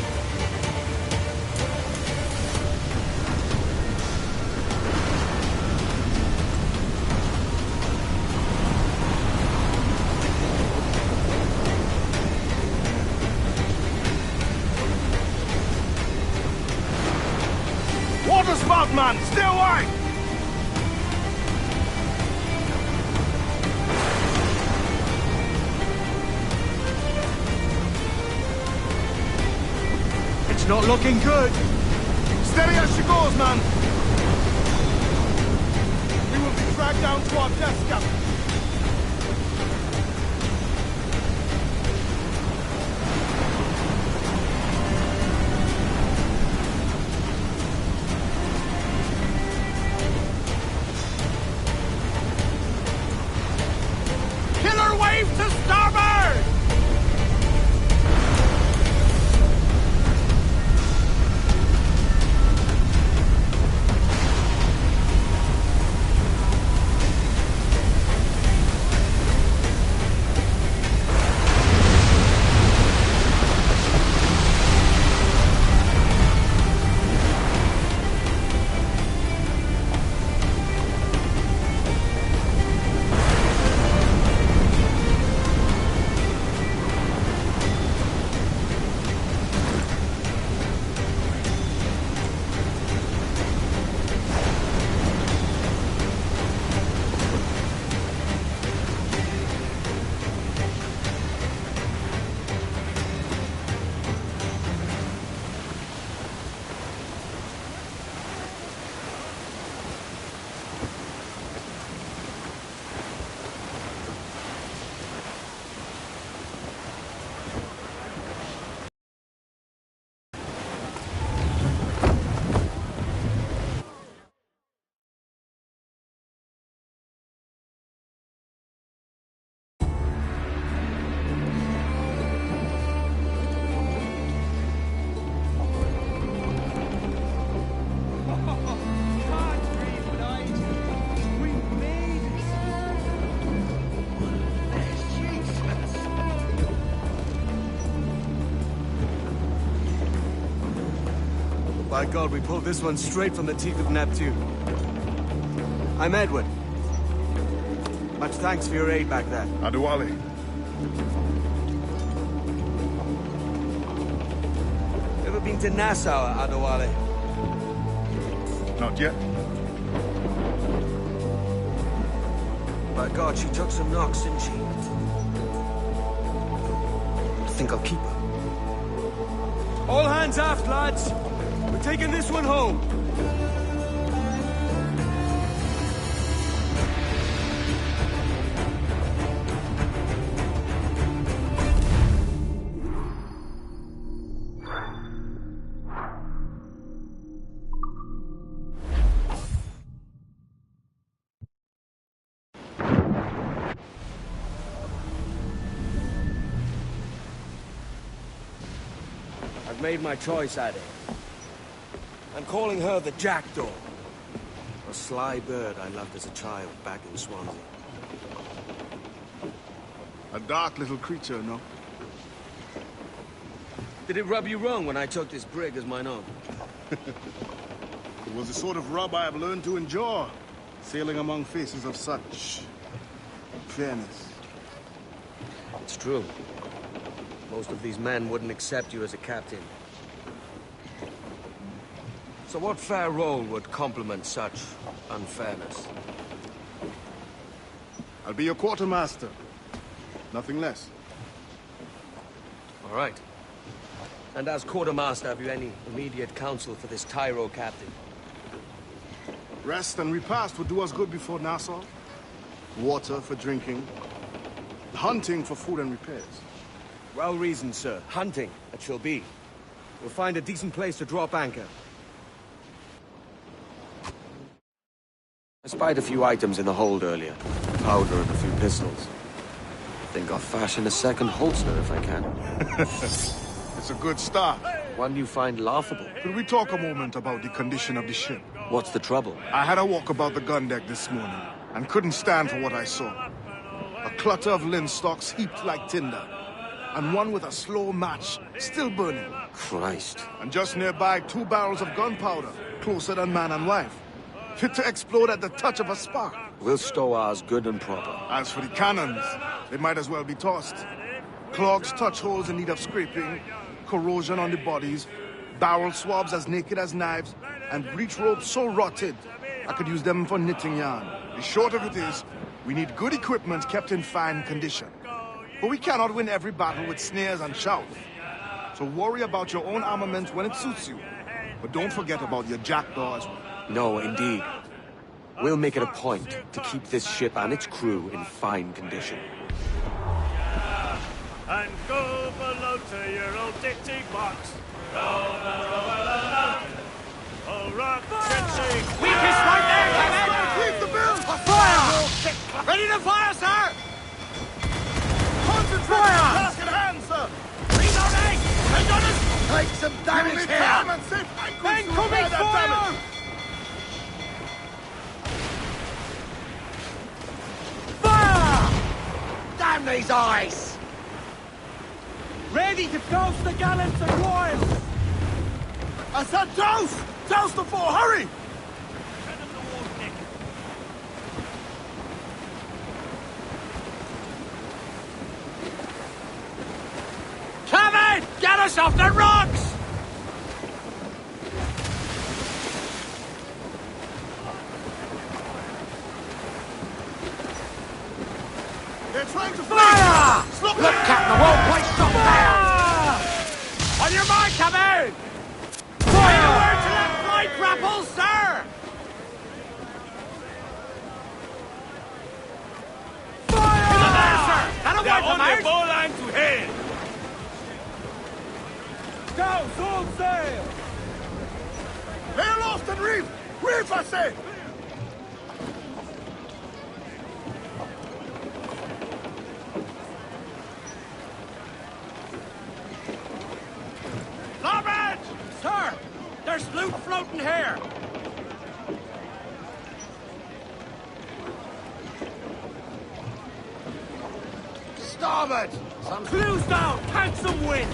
Water spout, man! Stay away! It's not looking good. Steady as she goes, man! We will be dragged down to our death, Captain. Killer wave to starboard! By God, we pulled this one straight from the teeth of Neptune. I'm Edward. Much thanks for your aid back there. Adewale. Ever been to Nassau, Adewale? Not yet. By God, she took some knocks, didn't she? I think I'll keep her. All hands aft, lads! We're taking this one home. I've made my choice, Addy. I'm calling her the Jackdaw. A sly bird I loved as a child back in Swansea. A dark little creature, no? Did it rub you wrong when I took this brig as mine own? It was the sort of rub I have learned to endure, sailing among faces of such fairness. It's true. Most of these men wouldn't accept you as a captain. So what fair role would complement such unfairness? I'll be your quartermaster. Nothing less. All right. And as quartermaster, have you any immediate counsel for this Tyro captain? Rest and repast would do us good before Nassau. Water for drinking. Hunting for food and repairs. Well reasoned, sir. Hunting, it shall be. We'll find a decent place to drop anchor. I spied a few items in the hold earlier. Powder and a few pistols. I think I'll fashion a second holster if I can. It's a good start. One you find laughable. Could we talk a moment about the condition of the ship? What's the trouble? I had a walk about the gun deck this morning, and couldn't stand for what I saw. A clutter of linstocks heaped like tinder. and one with a slow match, still burning. Christ. And just nearby, 2 barrels of gunpowder, closer than man and wife. Fit to explode at the touch of a spark. We'll stow ours good and proper. As for the cannons, they might as well be tossed. Clogs touch holes in need of scraping, corrosion on the bodies, barrel swabs as naked as knives, and breech ropes so rotted, I could use them for knitting yarn. The short of it is, we need good equipment kept in fine condition. But we cannot win every battle with snares and shouts. So worry about your own armament when it suits you. But don't forget about your jackdaw as well. No, indeed. We'll make it a point to keep this ship and its crew in fine condition. And go below to your old ditty box. Roll along. Oh, rock, trenching. Weakest right there, Captain! Leave the bill! Fire! Ready to fire, sir! Concentrate! Fire! Task at hand, sir! Reloading! Take on us! Take some damage Only here! calm and safe anchorage to Incoming repair that fire! damage! Fire! Damn these eyes! Ready to douse the gallants and royals! I said douse! Douse the four, hurry! Come in! Get us off the rocks! They're trying to flee! Fire! Slow Look, Captain, the whole place shot down! On your mark, come in! Fire! Where to that flight grapple, sir! Fire! In the there, sir! That'll wipe them out! bowline to head. Go, full sail! Lay aloft and reef! Reef, I say! Larboard! Sir! There's loot floating here! Starboard! Some clues down! Catch some wind!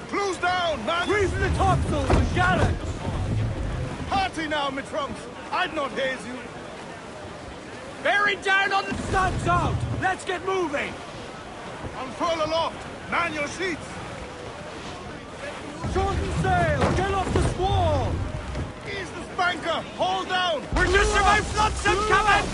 Clues down, man! Reef the topsails and gallants! Hearty now, me trunks! I'd not haze you. Bearing down on the studs out! Let's get moving! Unfurl aloft! Man your sheets! Shorten sail! Get off the squall! Ease the spanker! Hold down! We're just about flotsam coming!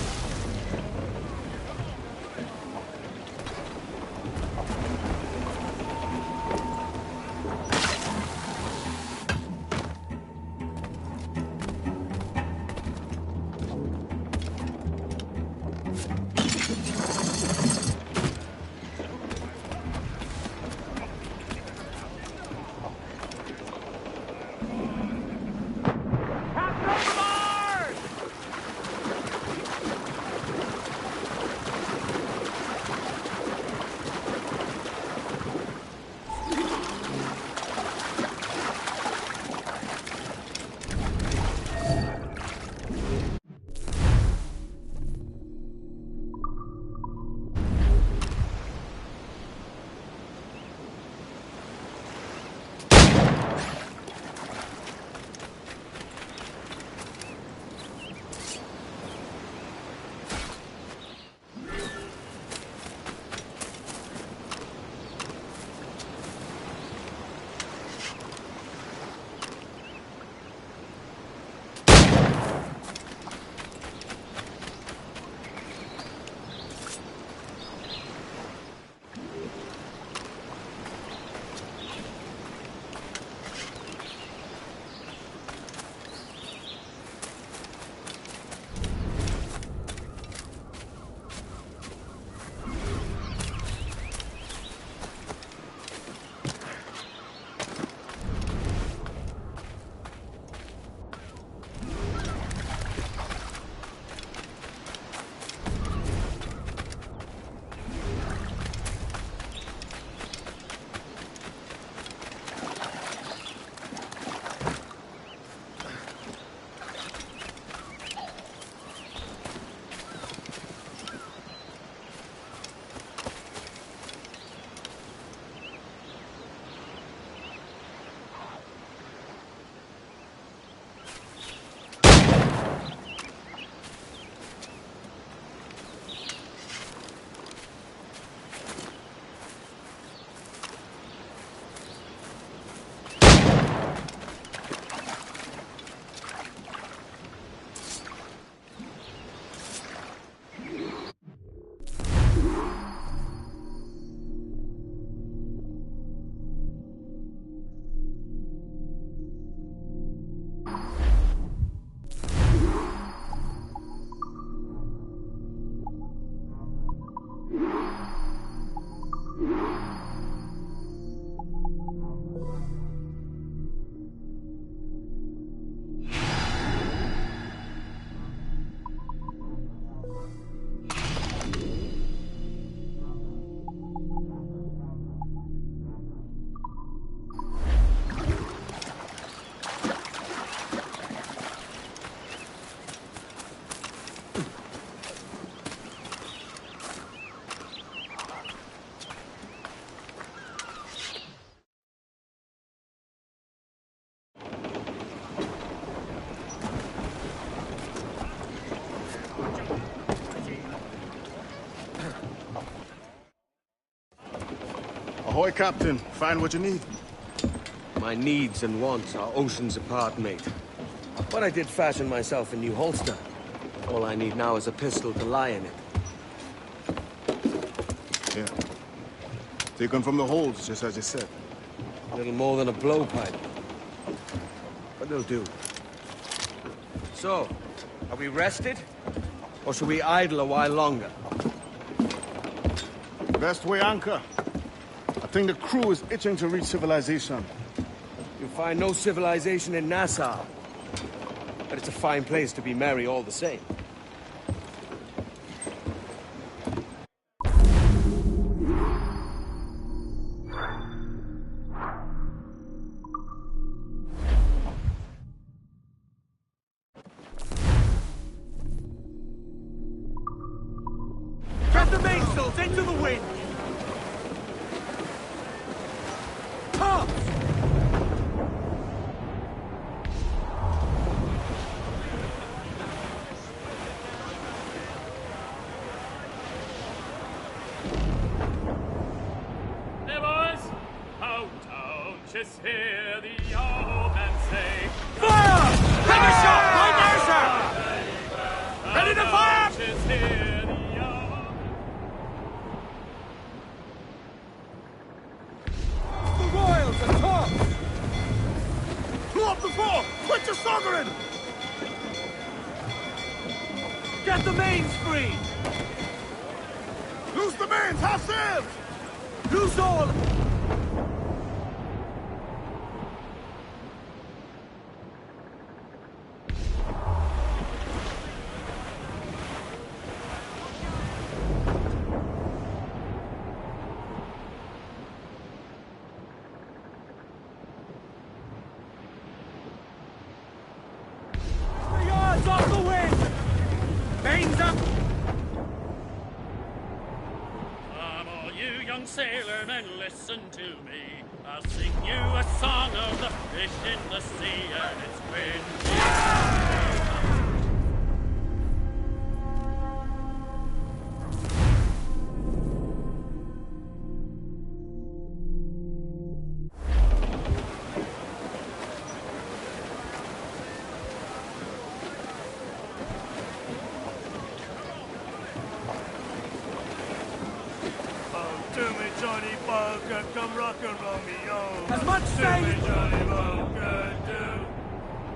Ahoy, Captain. Find what you need. My needs and wants are oceans apart, mate. But I did fashion myself a new holster. All I need now is a pistol to lie in it. Yeah. Taken from the holds, just as you said. Little more than a blowpipe. But they'll do. So, are we rested? Or should we idle a while longer? Best way anchor. I think the crew is itching to reach civilization. You'll find no civilization in Nassau. But it's a fine place to be merry all the same. Get the mainsails into the wind! Tops! Hey, boys! Out, out, just hear the old man say, Fire! Take a shot! Right there, sir! Ready to fire! just hear the The royals are top! Pull up the fore! Quit your soggering! Get the mains free! Loose the mains! Half sails! Loose all! The yards off the wind! Mains up! Come, all you young sailormen, listen to me. I'll sing you a song of the fish in the sea and its windy. To me, Johnny Poker, come rock and roll me, oh. As much To say- me, Johnny Poker, do.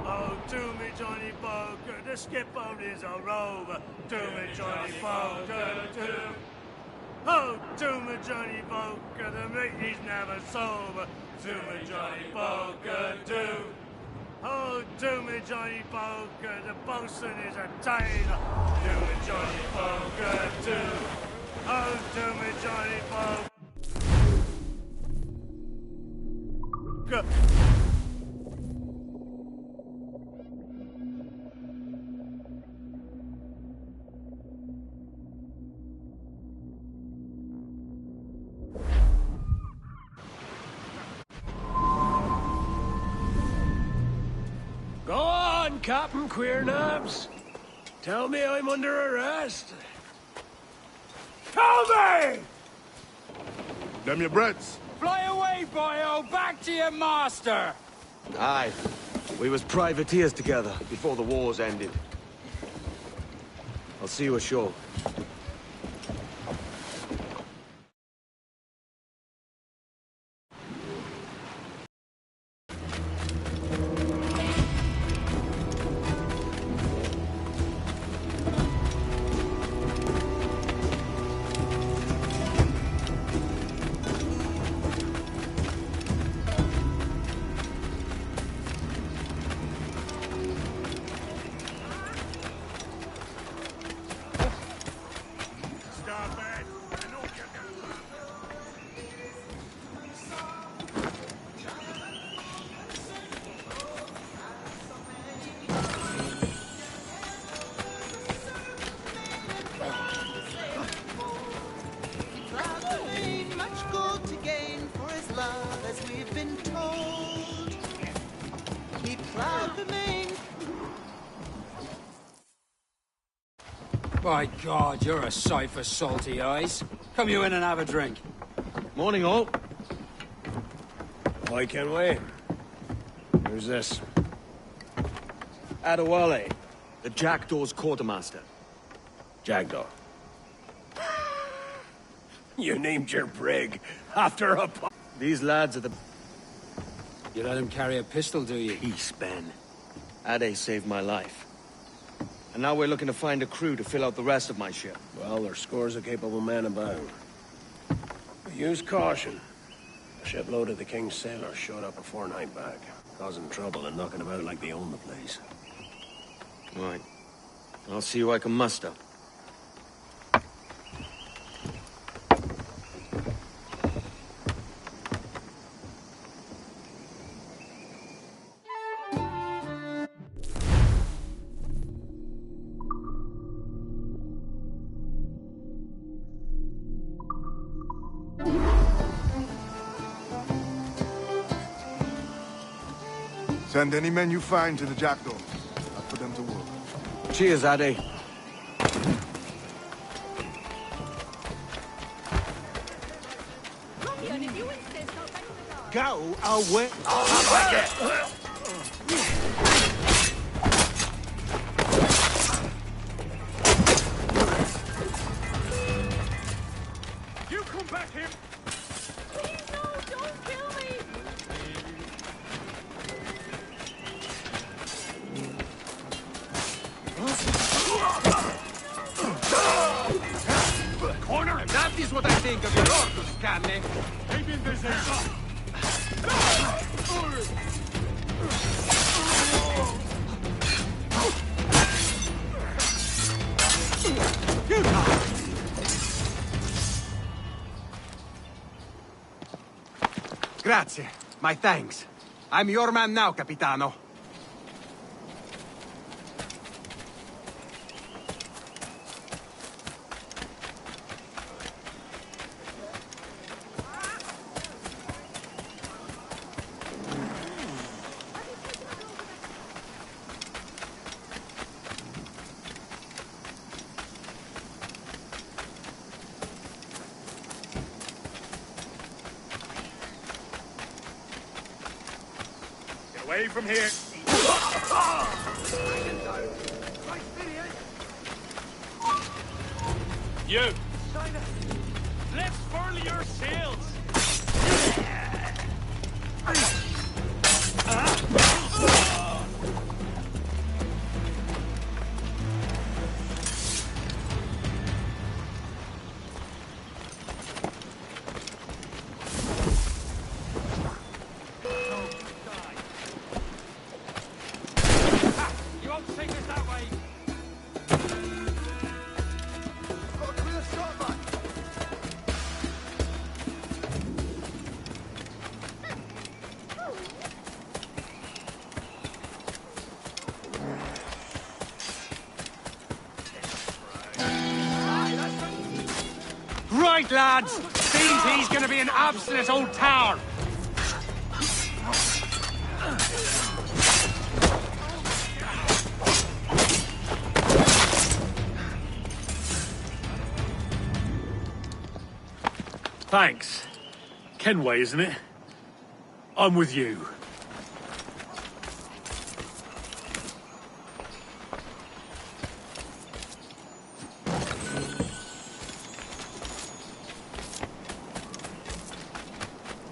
Oh, to me, Johnny Poker, the skip on his old rover. To me, Johnny Poker, do. Oh, to me, Johnny Poker, the mate he's never sober. To me, Johnny Poker, do. Oh, to me, Johnny Poker, the bosun is a tailor. To me, Johnny Poker, do. Oh, to me, Johnny Poker. Go on, Captain Queernabs. Tell me I'm under arrest. Tell me! Them your breads. Fly away, boyo! Back to your master! Aye. We was privateers together before the wars ended. I'll see you ashore. By God, you're a sight for salty eyes. Come you in and have a drink. Morning, all. boy, Kenway. Who's this? Adewale, the Jackdaw's quartermaster. Jackdaw. You named your brig after a... These lads are the... You let him carry a pistol, do you? Peace, Ben. Ade saved my life. And now we're looking to find a crew to fill out the rest of my ship. Well, there's scores of capable men about. Use caution. A shipload of the King's sailors showed up a fortnight back, causing trouble and knocking about like they own the place. Right. I'll see who I can muster. Send any men you find to the Jackdaw. I'll put them to work. Cheers, Ade. Go away. I'll have it. You come back here! Please, no, don't kill me! Corner! That is what I think of your Orcus, Canne. Maybe there's a shot. Grazie. My thanks. I'm your man now, Capitano. Away from here. You. Let's furl your sails. Right, lads. Seems he's gonna be an obstinate old tower. Thanks. Kenway, isn't it? I'm with you.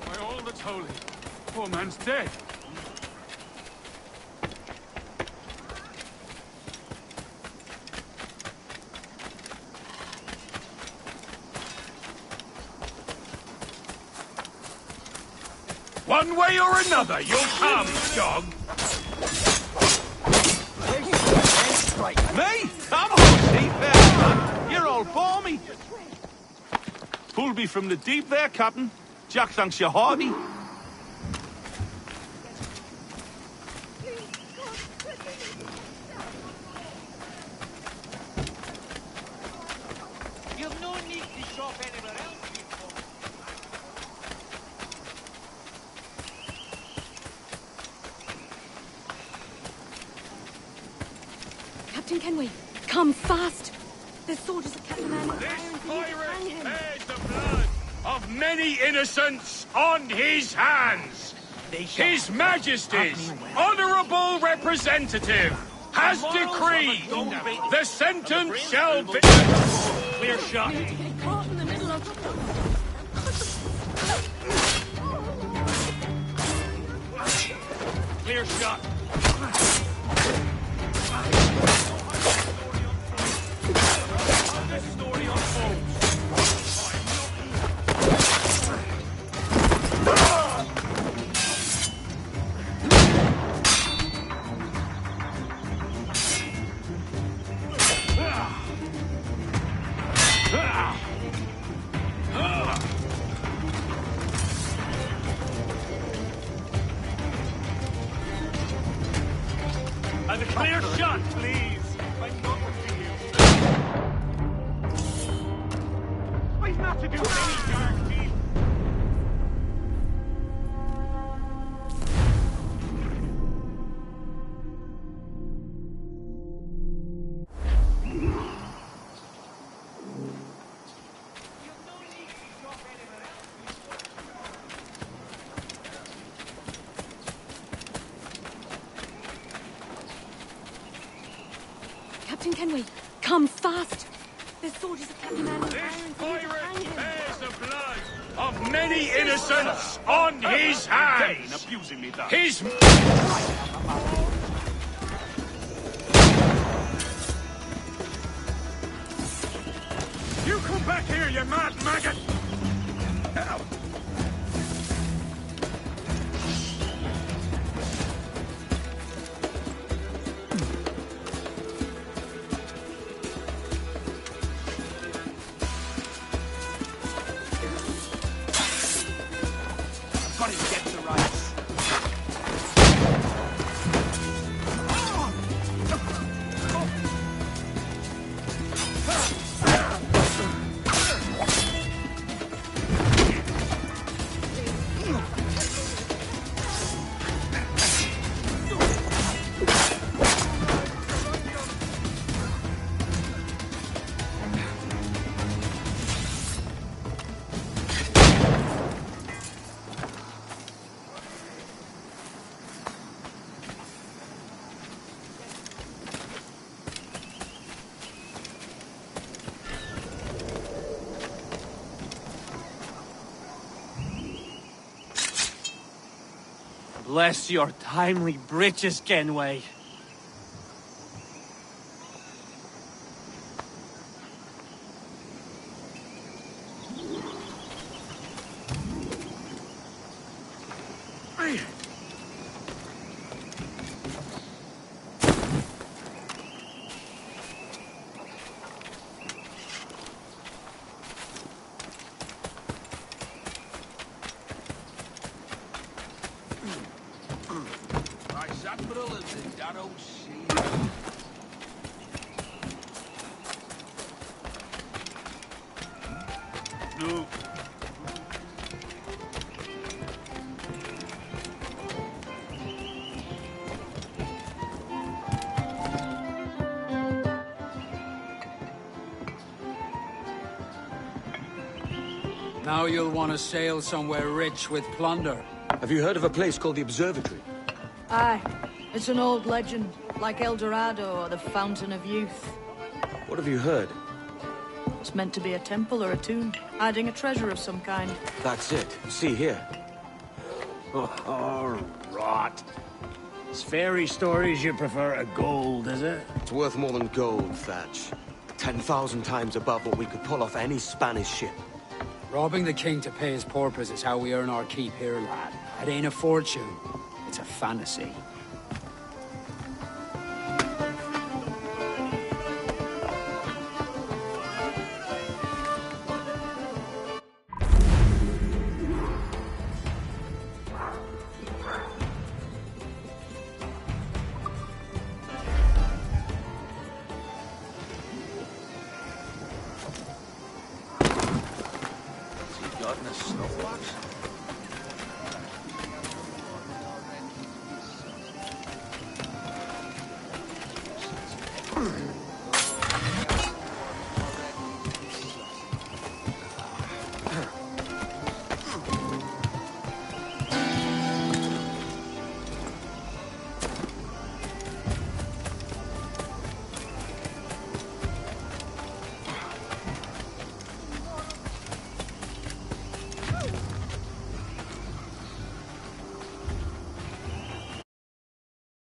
By all that's holy, poor man's dead. One way or another, you'll come, dog. Me? Come on, deep there, son. You're all for me. Pulled me from the deep there, Captain. Jack thanks you hearty. You've no need to shop anywhere else. Captain Kenway, come fast! The soldiers have kept the man in This irons. pirate bears the blood of many innocents on his hands! His Majesty's honourable representative has decreed the sentence shall be... Clear shot. Caught in the middle of... Clear shot. This story unfolds. And a clear shot, please. I'm not with you. I've not to do any dark deed. Captain Kenway, come fast! There's soldiers of Captain Anne's This pirate bears the blood of many innocents on his hands. Abusing me, thus. His... You come back here, you mad maggot! Ow. Got to get the rights. Bless your timely breeches, Kenway. No. Now you'll want to sail somewhere rich with plunder. Have you heard of a place called the Observatory? Aye. It's an old legend, like El Dorado or the Fountain of Youth. What have you heard? It's meant to be a temple or a tomb, hiding a treasure of some kind. That's it. See here. Oh, rot. It's fairy stories you prefer to gold, is it? It's worth more than gold, Thatch. 10,000 times above what we could pull off any Spanish ship. Robbing the king to pay his porpoise is how we earn our keep here, lad. It ain't a fortune. It's a fantasy. Got in a snuff box?